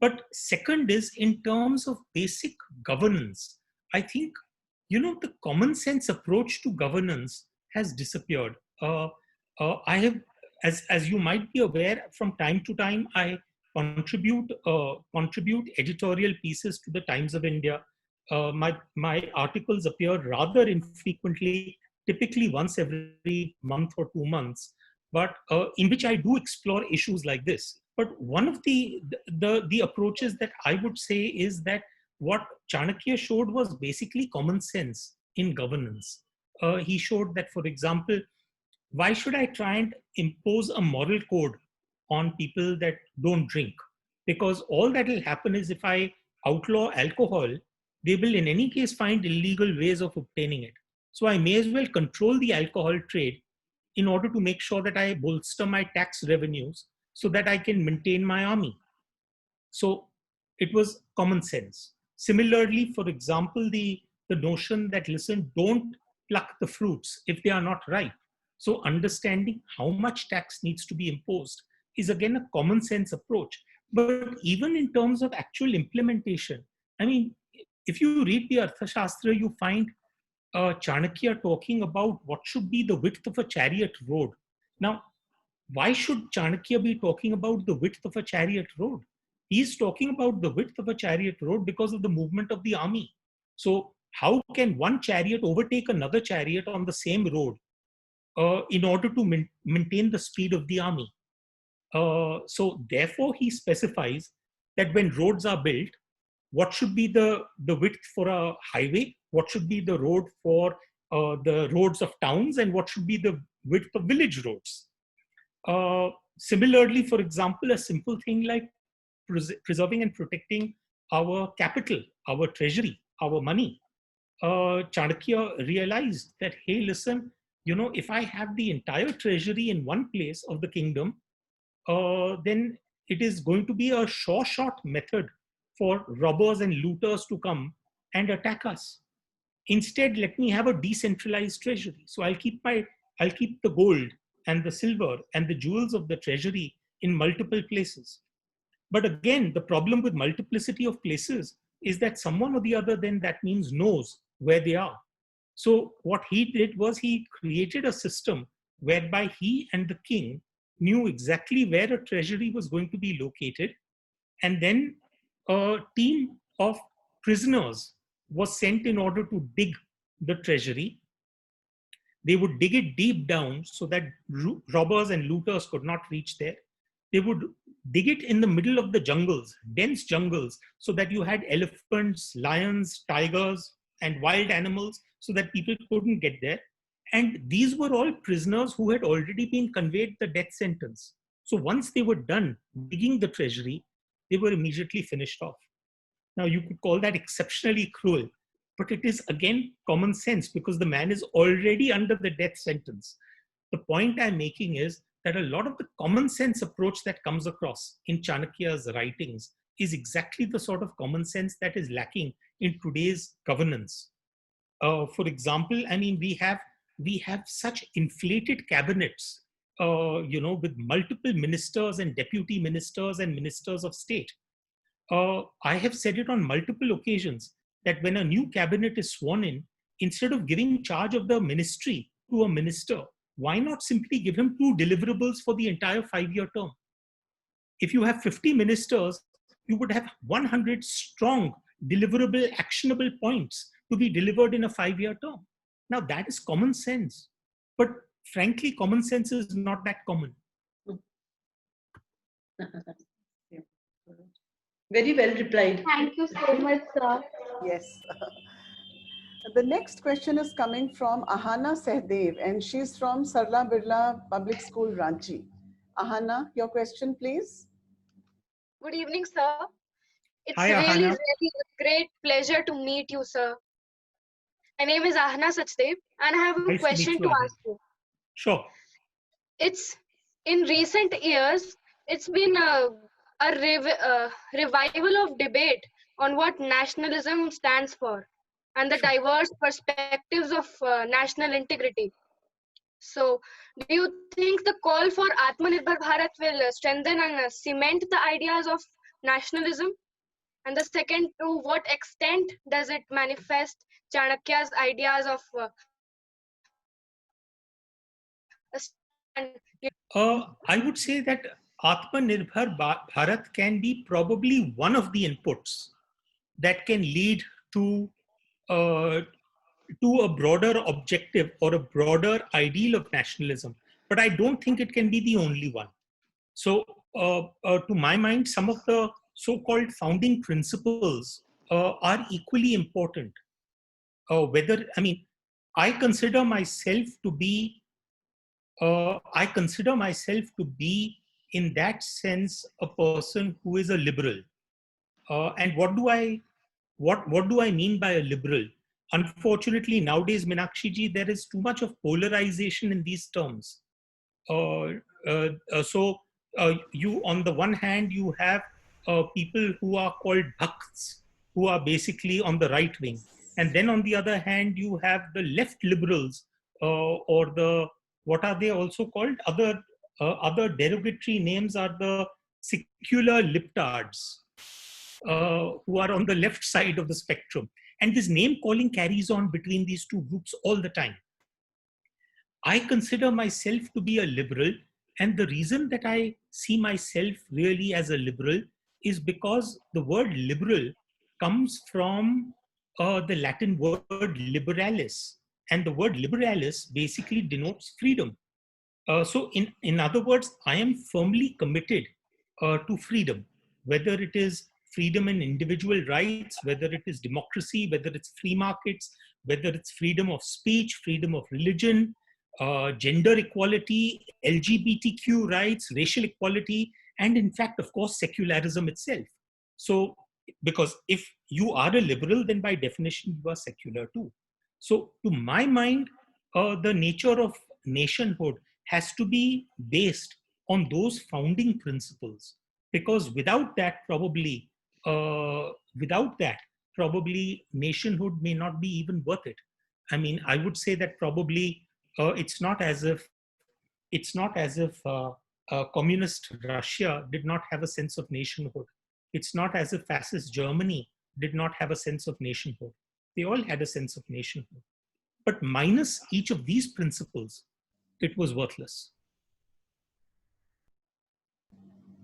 But second is, in terms of basic governance, I think, the common sense approach to governance has disappeared. I have, as you might be aware, from time to time, I contribute editorial pieces to the Times of India. My articles appear rather infrequently, typically once every month or 2 months, but in which I do explore issues like this. But one of the approaches that I would say is that what Chanakya showed was basically common sense in governance. He showed that, for example, why should I try and impose a moral code on people that don't drink? Because all that will happen is if I outlaw alcohol, they will in any case find illegal ways of obtaining it. So I may as well control the alcohol trade in order to make sure that I bolster my tax revenues so that I can maintain my army. So it was common sense. Similarly, for example, the notion that, listen, don't pluck the fruits if they are not ripe. So understanding how much tax needs to be imposed is again a common sense approach. But even in terms of actual implementation, I mean, if you read the Arthashastra, you find Chanakya talking about what should be the width of a chariot road. Now, why should Chanakya be talking about the width of a chariot road? He's talking about the width of a chariot road because of the movement of the army. So, how can one chariot overtake another chariot on the same road in order to maintain the speed of the army? So, therefore, he specifies that when roads are built, what should be the width for a highway, what should be the road for the roads of towns, and what should be the width of village roads. Similarly, for example, a simple thing like preserving and protecting our capital, our treasury, our money. Chanakya realized that, hey, listen, if I have the entire treasury in one place of the kingdom, then it is going to be a sure shot method for robbers and looters to come and attack us. Instead, let me have a decentralized treasury. So I'll keep the gold and the silver and the jewels of the treasury in multiple places. But again, the problem with multiplicity of places is that someone or the other then that means knows where they are. So what he did was he created a system whereby he and the king knew exactly where a treasury was going to be located, and then a team of prisoners was sent in order to dig the treasury. They would dig it deep down so that robbers and looters could not reach there. They would dig it in the middle of the jungles, dense jungles, so that you had elephants, lions, tigers, and wild animals, so that people couldn't get there. And these were all prisoners who had already been conveyed the death sentence. So once they were done digging the treasury, they were immediately finished off. Now, you could call that exceptionally cruel, but it is again common sense because the man is already under the death sentence. The point I'm making is that a lot of the common sense approach that comes across in Chanakya's writings is exactly the sort of common sense that is lacking in today's governance. For example, I mean, we have such inflated cabinets, with multiple ministers and deputy ministers and ministers of state. I have said it on multiple occasions that when a new cabinet is sworn in, instead of giving charge of the ministry to a minister, why not simply give him 2 deliverables for the entire 5-year term? If you have 50 ministers, you would have 100 strong, deliverable, actionable points to be delivered in a 5-year term. Now, that is common sense. But frankly, common sense is not that common. Very well replied. Thank you so much, sir. Yes. The next question is coming from Ahana Sehdev, and she's from Sarla Birla Public School, Ranchi. Ahana, your question, please. Good evening, sir. It's Hi, really, Ahana. really a great pleasure to meet you, sir. My name is Ahana Sachdev, and I have a Nice to meet question you, to Ahana. ask you. Sure. It's in recent years, it's been a revival of debate on what nationalism stands for and the diverse perspectives of national integrity. So, do you think the call for Atmanirbhar Bharat will strengthen and cement the ideas of nationalism? And the second, to what extent does it manifest Chanakya's ideas of I would say that Atmanirbhar Bharat can be probably one of the inputs that can lead to uh, a broader objective or a broader ideal of nationalism. But I don't think it can be the only one. So to my mind, some of the so-called founding principles are equally important. I consider myself to be, in that sense, a person who is a liberal. And what do I mean by a liberal? Unfortunately, nowadays, Meenakshi ji, there is too much of polarization in these terms. You, on the one hand, you have people who are called bhakts, who are basically on the right wing, and then on the other hand, you have the left liberals, or the, what are they also called? Other derogatory names are the secular libtards, who are on the left side of the spectrum. And this name calling carries on between these two groups all the time. I consider myself to be a liberal, and the reason that I see myself really as a liberal is because the word liberal comes from the Latin word liberalis, and the word liberalis basically denotes freedom. In other words, I am firmly committed to freedom, whether it is freedom in individual rights, whether it is democracy, whether it's free markets, whether it's freedom of speech, freedom of religion, gender equality, LGBTQ rights, racial equality, and in fact, of course, secularism itself. So, because if you are a liberal, then by definition, you are secular too. So, to my mind, the nature of nationhood has to be based on those founding principles, because without that, probably nationhood may not be even worth it. I mean, I would say that probably communist Russia did not have a sense of nationhood. It's not as if fascist Germany did not have a sense of nationhood. They all had a sense of nationhood. But minus each of these principles, it was worthless.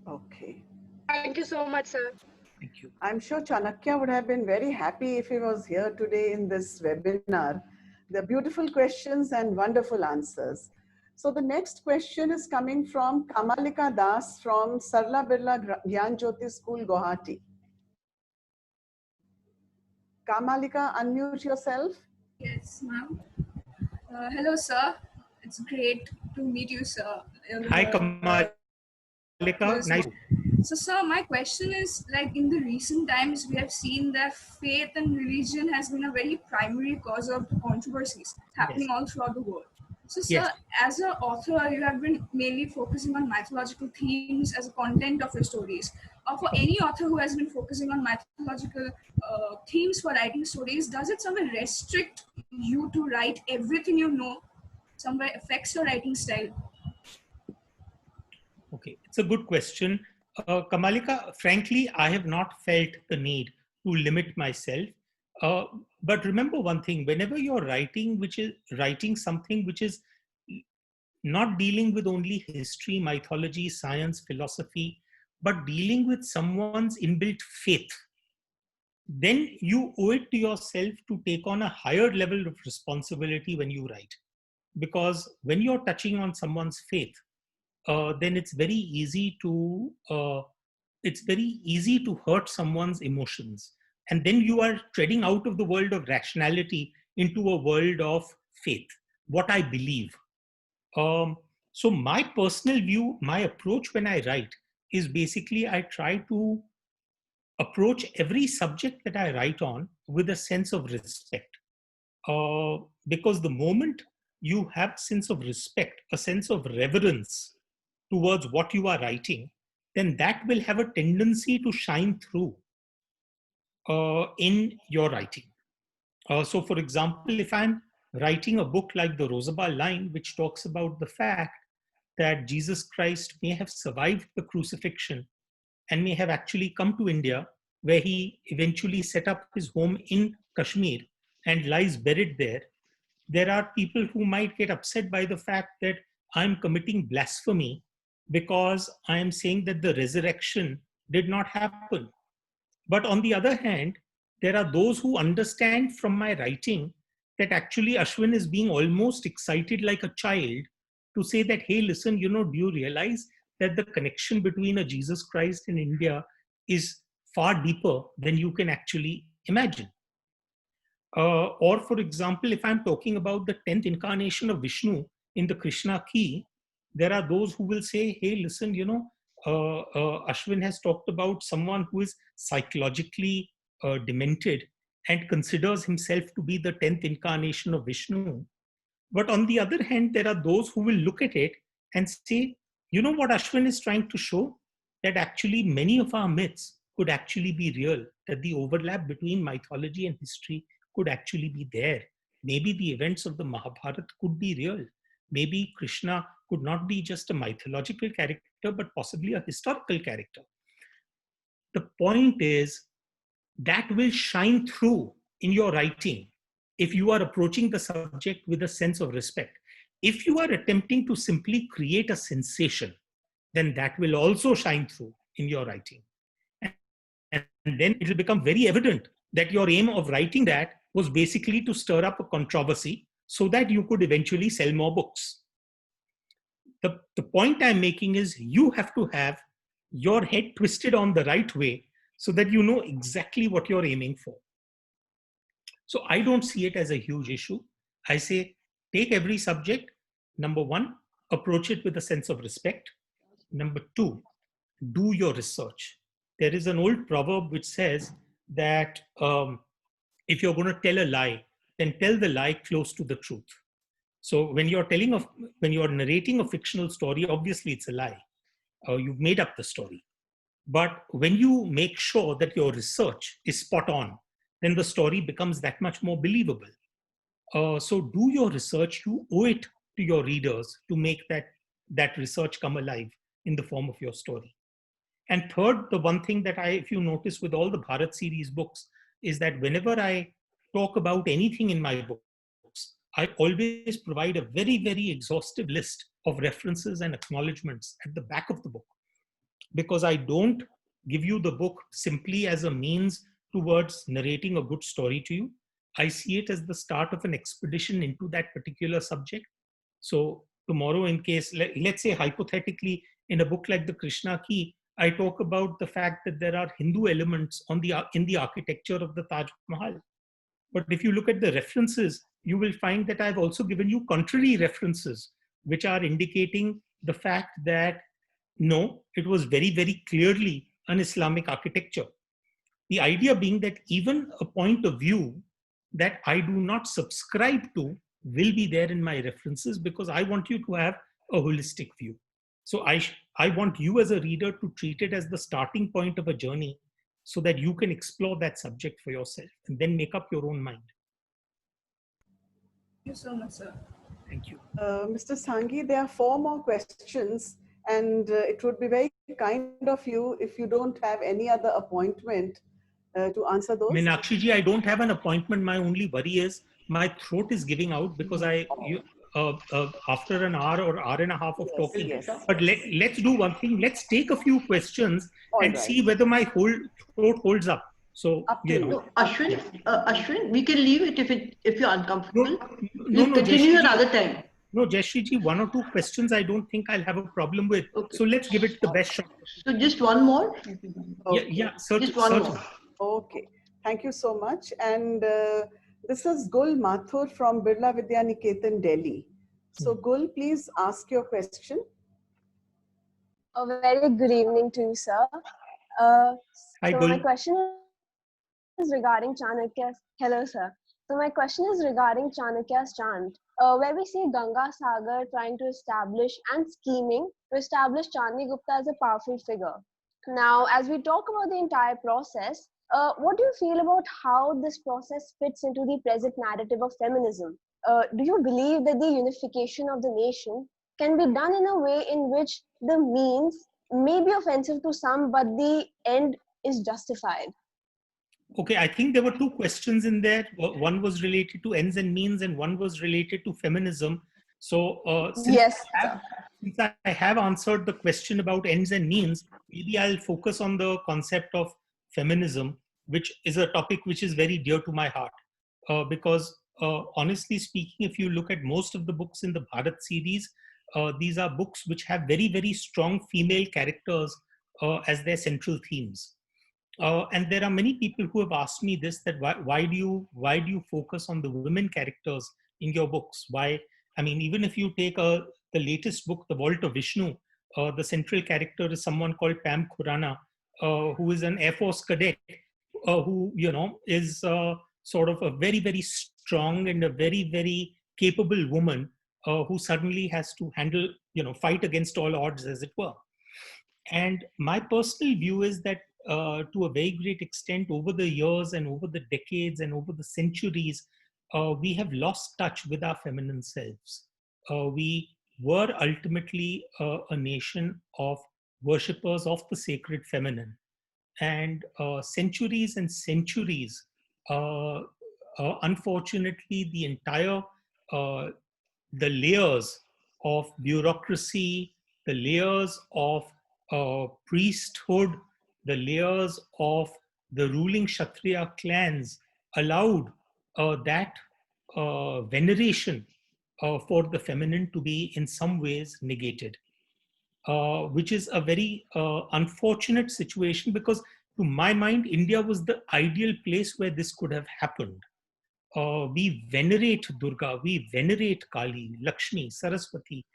Okay. Thank you so much, sir. Thank you. I'm sure Chanakya would have been very happy if he was here today in this webinar. The beautiful questions and wonderful answers. So the next question is coming from Kamalika Das from Sarla Birla Gyan Jyoti School, Guwahati. Kamalika, unmute yourself. Yes, ma'am. Hello, sir. It's great to meet you, sir. Hi, Kamalika. Nice. So, sir, my question is, like, in the recent times, we have seen that faith and religion has been a very primary cause of controversies happening all throughout the world. So, sir, as an author, you have been mainly focusing on mythological themes as a content of your stories. Or for any author who has been focusing on mythological themes for writing stories, does it somewhere restrict you to write everything you know? Somewhere affects your writing style? Okay, it's a good question. Kamalika, frankly, I have not felt the need to limit myself. But remember one thing, whenever you're writing something which is not dealing with only history, mythology, science, philosophy, but dealing with someone's inbuilt faith, then you owe it to yourself to take on a higher level of responsibility when you write. Because when you're touching on someone's faith, then it's very easy to hurt someone's emotions, and then you are treading out of the world of rationality into a world of faith, what I believe. So my personal view, my approach when I write is basically I try to approach every subject that I write on with a sense of respect, because the moment you have a sense of respect, a sense of reverence towards what you are writing, then that will have a tendency to shine through in your writing. So for example, if I'm writing a book like the Rosabal line, which talks about the fact that Jesus Christ may have survived the crucifixion and may have actually come to India, where he eventually set up his home in Kashmir and lies buried there, there are people who might get upset by the fact that I'm committing blasphemy because I am saying that the resurrection did not happen. But on the other hand, there are those who understand from my writing that actually Ashwin is being almost excited like a child to say that, hey, listen, do you realize that the connection between a Jesus Christ and India is far deeper than you can actually imagine. Or for example, if I'm talking about the 10th incarnation of Vishnu in the Krishna key, there are those who will say, hey, listen, Ashwin has talked about someone who is psychologically demented and considers himself to be the 10th incarnation of Vishnu. But on the other hand, there are those who will look at it and say, you know what Ashwin is trying to show? That actually many of our myths could actually be real, that the overlap between mythology and history could actually be there. Maybe the events of the Mahabharata could be real. Maybe Krishna could not be just a mythological character, but possibly a historical character. The point is that will shine through in your writing if you are approaching the subject with a sense of respect. If you are attempting to simply create a sensation, then that will also shine through in your writing. And then it will become very evident that your aim of writing that was basically to stir up a controversy so that you could eventually sell more books. The point I'm making is you have to have your head twisted on the right way so that you know exactly what you're aiming for. So I don't see it as a huge issue. I say, take every subject. Number one, approach it with a sense of respect. Number two, do your research. There is an old proverb which says that if you're going to tell a lie, then tell the lie close to the truth. So when you're narrating a fictional story, obviously it's a lie. You've made up the story. But when you make sure that your research is spot on, then the story becomes that much more believable. So do your research. You owe it to your readers to make that research come alive in the form of your story. And third, the one thing that if you notice with all the Bharat series books, is that whenever I talk about anything in my books, I always provide a very, very exhaustive list of references and acknowledgements at the back of the book. Because I don't give you the book simply as a means towards narrating a good story to you. I see it as the start of an expedition into that particular subject. So tomorrow, in case, let's say hypothetically, in a book like the Krishna Key, I talk about the fact that there are Hindu elements in the architecture of the Taj Mahal. But if you look at the references, you will find that I've also given you contrary references, which are indicating the fact that no, it was very, very clearly an Islamic architecture. The idea being that even a point of view that I do not subscribe to will be there in my references because I want you to have a holistic view. So I want you as a reader to treat it as the starting point of a journey so that you can explore that subject for yourself and then make up your own mind. Thank you so much, sir. Thank you. Mr. Sanghi, there are 4 more questions, and it would be very kind of you if you don't have any other appointment to answer those. Meenakshi ji, I don't have an appointment. My only worry is my throat is giving out because after an hour or hour and a half of talking. Yes. But let's do one thing. Let's take a few questions and see whether my whole throat holds up. So, No, Ashwin, we can leave it if you're uncomfortable. No, continue another time. No, Jayashree ji, 1 or 2 questions I don't think I'll have a problem with. Okay. So let's give it the best shot. So just one more? Okay. Yeah, certainly. Just one more. Okay. Thank you so much. And this is Gul Mathur from Birla Vidya Niketan, Delhi. So Gul, please ask your question. A very good evening to you, sir. Hi, so Gul. My question is regarding Chanakya's. Hello, sir. So my question is regarding Chanakya's chant, where we see Ganga Sagar trying to establish and scheming to establish Chandni Gupta as a powerful figure. Now, as we talk about the entire process, what do you feel about how this process fits into the present narrative of feminism? Do you believe that the unification of the nation can be done in a way in which the means may be offensive to some, but the end is justified? Okay, I think there were 2 questions in there. One was related to ends and means, and one was related to feminism. So, since I have answered the question about ends and means, maybe I'll focus on the concept of feminism, which is a topic which is very dear to my heart. Because honestly speaking, if you look at most of the books in the Bharat series, these are books which have very, very strong female characters as their central themes. And there are many people who have asked me this, that why do you focus on the women characters in your books? Why? I mean, even if you take the latest book, The Vault of Vishnu, the central character is someone called Pam Khurana, who is an Air Force cadet, who, is sort of a very, very strong and a very, very capable woman who suddenly has to handle, fight against all odds, as it were. And my personal view is that to a very great extent, over the years and over the decades and over the centuries, we have lost touch with our feminine selves. We were ultimately a nation of worshippers of the sacred feminine. And centuries and centuries, unfortunately, the entire uh, the layers of bureaucracy, the layers of priesthood, the layers of the ruling Kshatriya clans allowed that veneration for the feminine to be in some ways negated, which is a very unfortunate situation, because to my mind, India was the ideal place where this could have happened. We venerate Durga, we venerate Kali, Lakshmi, Saraswati.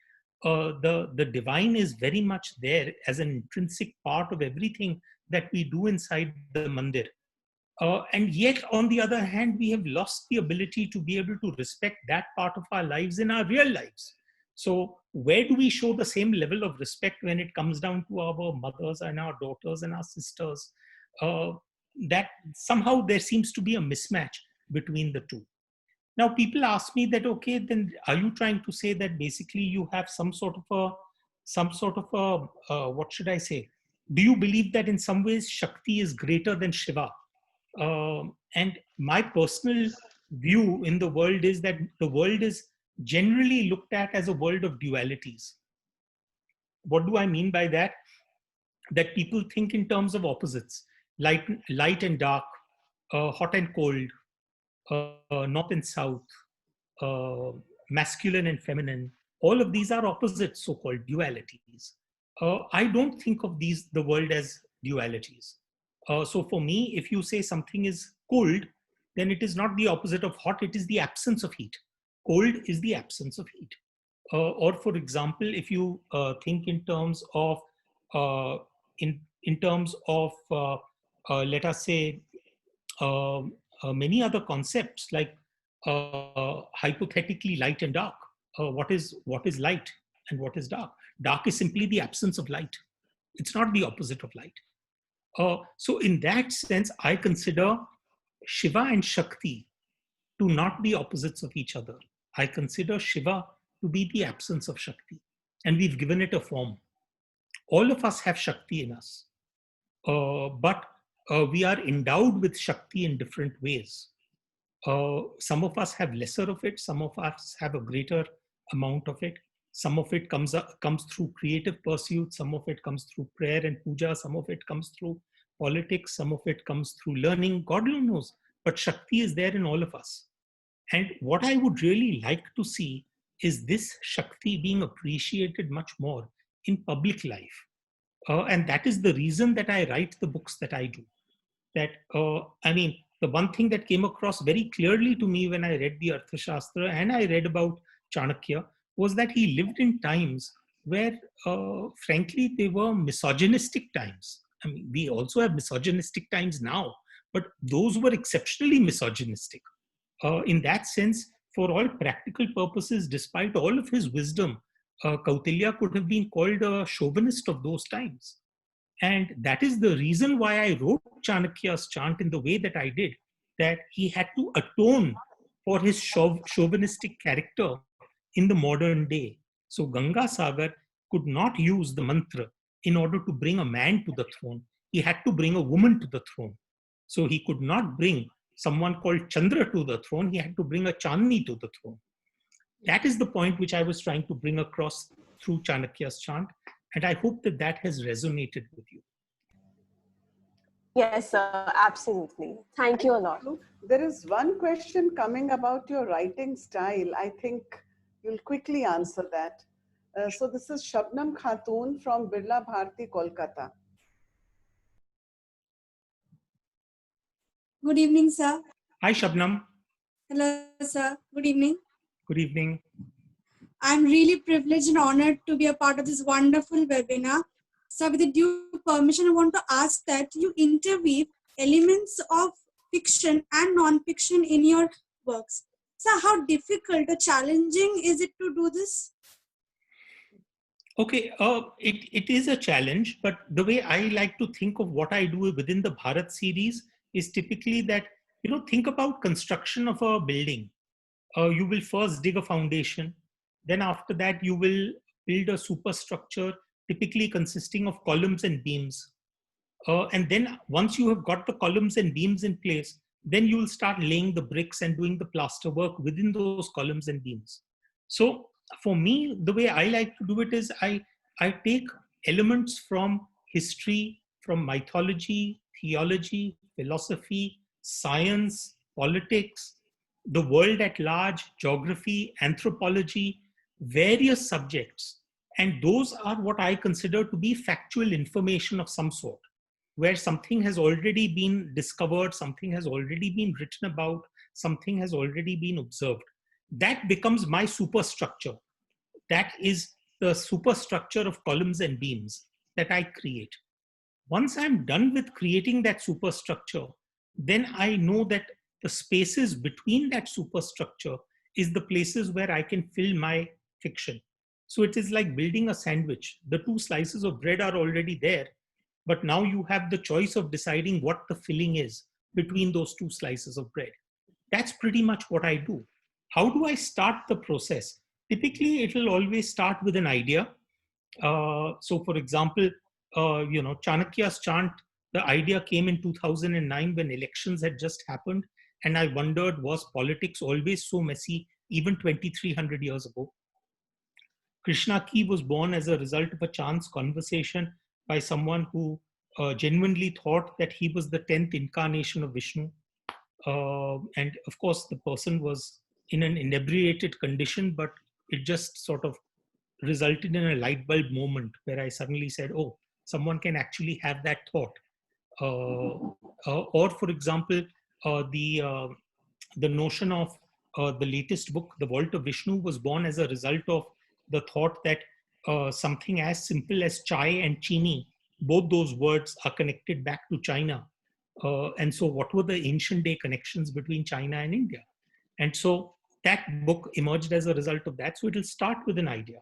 The divine is very much there as an intrinsic part of everything that we do inside the mandir. And yet, on the other hand, we have lost the ability to be able to respect that part of our lives in our real lives. So, where do we show the same level of respect when it comes down to our mothers and our daughters and our sisters? That somehow there seems to be a mismatch between the two. Now, people ask me that, okay, then are you trying to say that basically you have some sort of what should I say? Do you believe that in some ways Shakti is greater than Shiva? And my personal view in the world is that the world is generally looked at as a world of dualities. What do I mean by that? That people think in terms of opposites, light and dark, hot and cold, north and south, masculine and feminine. All of these are opposites, so-called dualities. I don't think of the world as dualities. So for me, if you say something is cold, then it is not the opposite of hot, it is the absence of heat. Cold is the absence of heat. Or for example, if you think in terms of let us say many other concepts, like hypothetically light and dark. What is light and what is dark? Dark is simply the absence of light. It's not the opposite of light. So in that sense, I consider Shiva and Shakti to not be opposites of each other. I consider Shiva to be the absence of Shakti, and we've given it a form. All of us have Shakti in us, but we are endowed with Shakti in different ways. Some of us have lesser of it, some of us have a greater amount of it. Some of it comes through creative pursuits, some of it comes through prayer and puja, some of it comes through politics, some of it comes through learning, God knows. But Shakti is there in all of us. And what I would really like to see is this Shakti being appreciated much more in public life. And that is the reason that I write the books that I do. That, the one thing that came across very clearly to me when I read the Arthashastra and I read about Chanakya was that he lived in times where, frankly, they were misogynistic times. I mean, we also have misogynistic times now, but those were exceptionally misogynistic. In that sense, for all practical purposes, despite all of his wisdom, Kautilya could have been called a chauvinist of those times. And that is the reason why I wrote Chanakya's chant in the way that I did, that he had to atone for his chauvinistic character in the modern day. So Ganga Sagar could not use the mantra in order to bring a man to the throne. He had to bring a woman to the throne. So he could not bring someone called Chandra to the throne. He had to bring a Chandni to the throne. That is the point which I was trying to bring across through Chanakya's chant. And I hope that that has resonated with you. Yes, sir, absolutely. Thank you a lot. There is one question coming about your writing style. I think you'll quickly answer that. So this is Shabnam Khatun from Birla Bharti, Kolkata. Good evening, sir. Hi, Shabnam. Hello, sir. Good evening. Good evening. I'm really privileged and honored to be a part of this wonderful webinar. So with the due permission, I want to ask that you interweave elements of fiction and non-fiction in your works. So how difficult or challenging is it to do this? Okay, it is a challenge, but the way I like to think of what I do within the Bharat series is typically that, think about construction of a building. You will first dig a foundation. Then after that, you will build a superstructure, typically consisting of columns and beams. And then once you have got the columns and beams in place, then you will start laying the bricks and doing the plaster work within those columns and beams. So for me, the way I like to do it is I take elements from history, from mythology, theology, philosophy, science, politics, the world at large, geography, anthropology, various subjects. And those are what I consider to be factual information of some sort, where something has already been discovered, something has already been written about, something has already been observed. That becomes my superstructure. That is the superstructure of columns and beams that I create. Once I'm done with creating that superstructure, then I know that the spaces between that superstructure is the places where I can fill my fiction. So it is like building a sandwich. The two slices of bread are already there, but now you have the choice of deciding what the filling is between those two slices of bread. That's pretty much what I do. How do I start the process? Typically, it will always start with an idea. So, for example, Chanakya's chant, the idea came in 2009 when elections had just happened. And I wondered, was politics always so messy, even 2,300 years ago? Krishna Ki was born as a result of a chance conversation by someone who genuinely thought that he was the 10th incarnation of Vishnu. And of course, the person was in an inebriated condition, but it just sort of resulted in a light bulb moment where I suddenly said, oh, someone can actually have that thought. Or, for example, the notion of the latest book, The Vault of Vishnu, was born as a result of the thought that something as simple as chai and chini, both those words are connected back to China. And so what were the ancient day connections between China and India? And so that book emerged as a result of that. So it will start with an idea.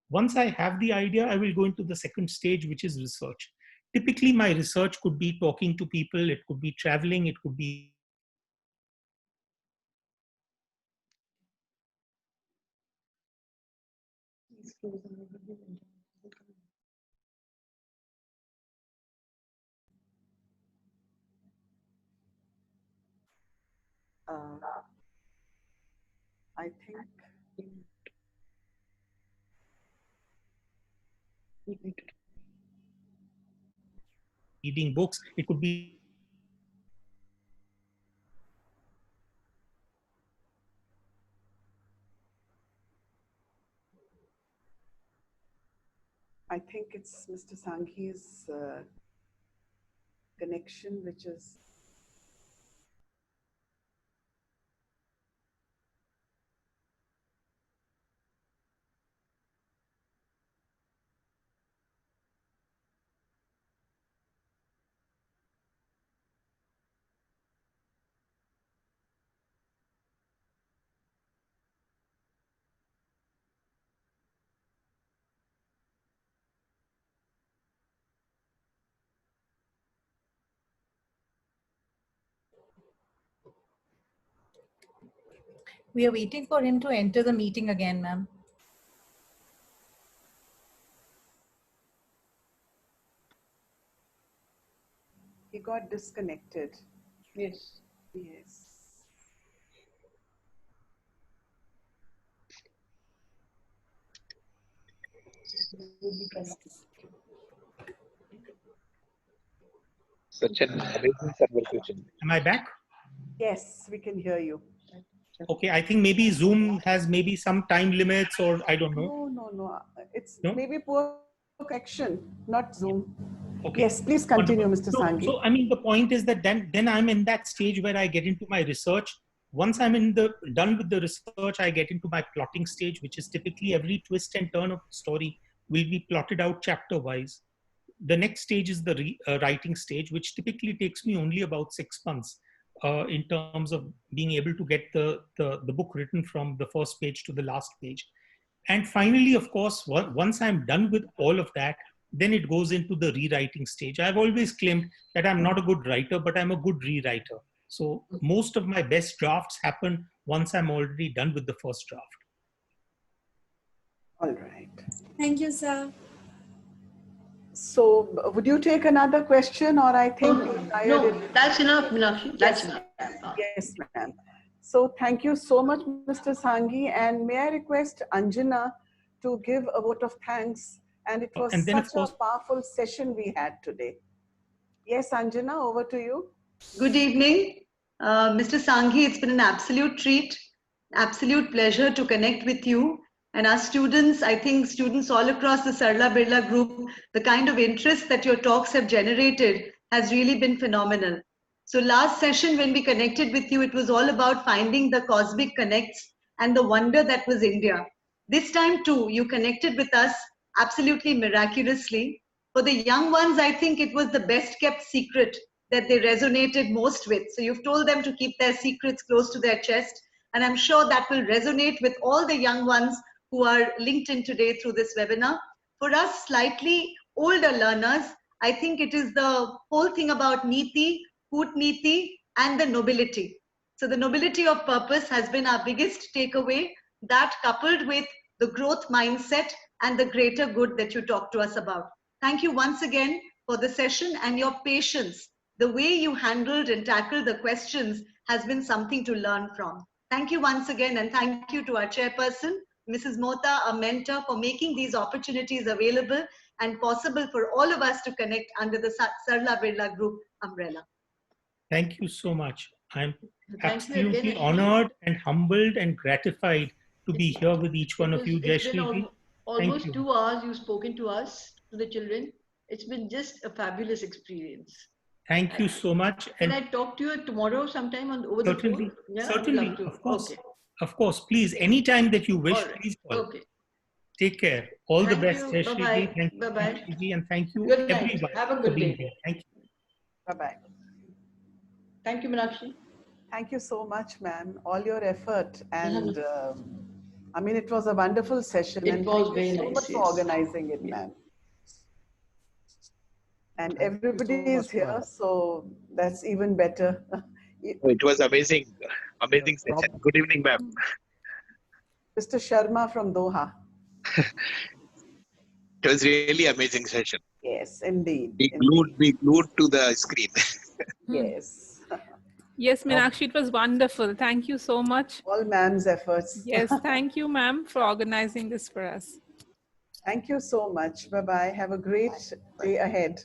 Once I have the idea, I will go into the second stage, which is research. Typically, my research could be talking to people, it could be traveling, it could be I think reading books, it could be it's Mr. Sanghi's connection, which is We are waiting for him to enter the meeting again, ma'am. he got disconnected. Yes. Yes. Such an amazing conversation. Am I back? Yes, we can hear you. Okay, I think maybe Zoom has maybe some time limits, or I don't know. No. It's No? maybe poor connection, not Zoom. Okay. Yes, please continue, Wonderful. Mr. Sanghi. So I mean, the point is that then I'm in that stage where I get into my research. Once I'm done with the research, I get into my plotting stage, which is typically every twist and turn of the story will be plotted out chapter wise. The next stage is the writing stage, which typically takes me only about 6 months in terms of being able to get the book written from the first page to the last page. And finally, of course, once I'm done with all of that, then it goes into the rewriting stage. I've always claimed that I'm not a good writer, but I'm a good rewriter. So most of my best drafts happen once I'm already done with the first draft. All right. Thank you, sir. So would you take another question, or I think no, that's enough, Meenakshi. That's enough. Yes, ma'am. So thank you so much, Mr. Sanghi, and may I request Anjana to give a vote of thanks. And it was and then, such a powerful session we had today. Yes, Anjana, over to you. Good evening, Mr. Sanghi. It's been an absolute treat, absolute pleasure to connect with you. And our students, I think students all across the Sarla Birla group, the kind of interest that your talks have generated has really been phenomenal. So last session when we connected with you, it was all about finding the cosmic connects and the wonder that was India. This time too, you connected with us absolutely miraculously. For the young ones, I think it was the best kept secret that they resonated most with. So you've told them to keep their secrets close to their chest. And I'm sure that will resonate with all the young ones who are linked in today through this webinar. For us slightly older learners, I think it is the whole thing about Niti, Kutniti, and the nobility. So the nobility of purpose has been our biggest takeaway, that coupled with the growth mindset and the greater good that you talked to us about. Thank you once again for the session and your patience. The way you handled and tackled the questions has been something to learn from. Thank you once again, and thank you to our chairperson, Mrs. Mota, our mentor, for making these opportunities available and possible for all of us to connect under the Sarla Birla Group umbrella. Thank you so much. I'm absolutely honored and humbled and gratified to be here with each one of you, Jayashree. Almost 2 hours you've spoken to us, to the children. It's been just a fabulous experience. Thank you so much. Can I talk to you tomorrow sometime over the phone? Yeah, certainly, love to. of course. Okay. Of course, please, anytime that you wish, please call. Okay. Take care. All the best, Bye-bye. Thank you, Bye-bye. and thank you Good night. everyone Have a for good being day. here. Thank you. Bye-bye. Thank you, Meenakshi. Thank you so much, ma'am. All your effort. And I mean, it was a wonderful session. It and was thank very you so nice, much for yes. organizing it, ma'am. And everybody is here, so that's even better. It was amazing, amazing session. Good evening, ma'am. Mr. Sharma from Doha. It was really amazing session. Yes, indeed. We glued to the screen. Yes. Yes, Meenakshi, it was wonderful. Thank you so much. All ma'am's efforts. Yes, thank you, ma'am, for organizing this for us. Thank you so much. Bye-bye. Have a great day ahead.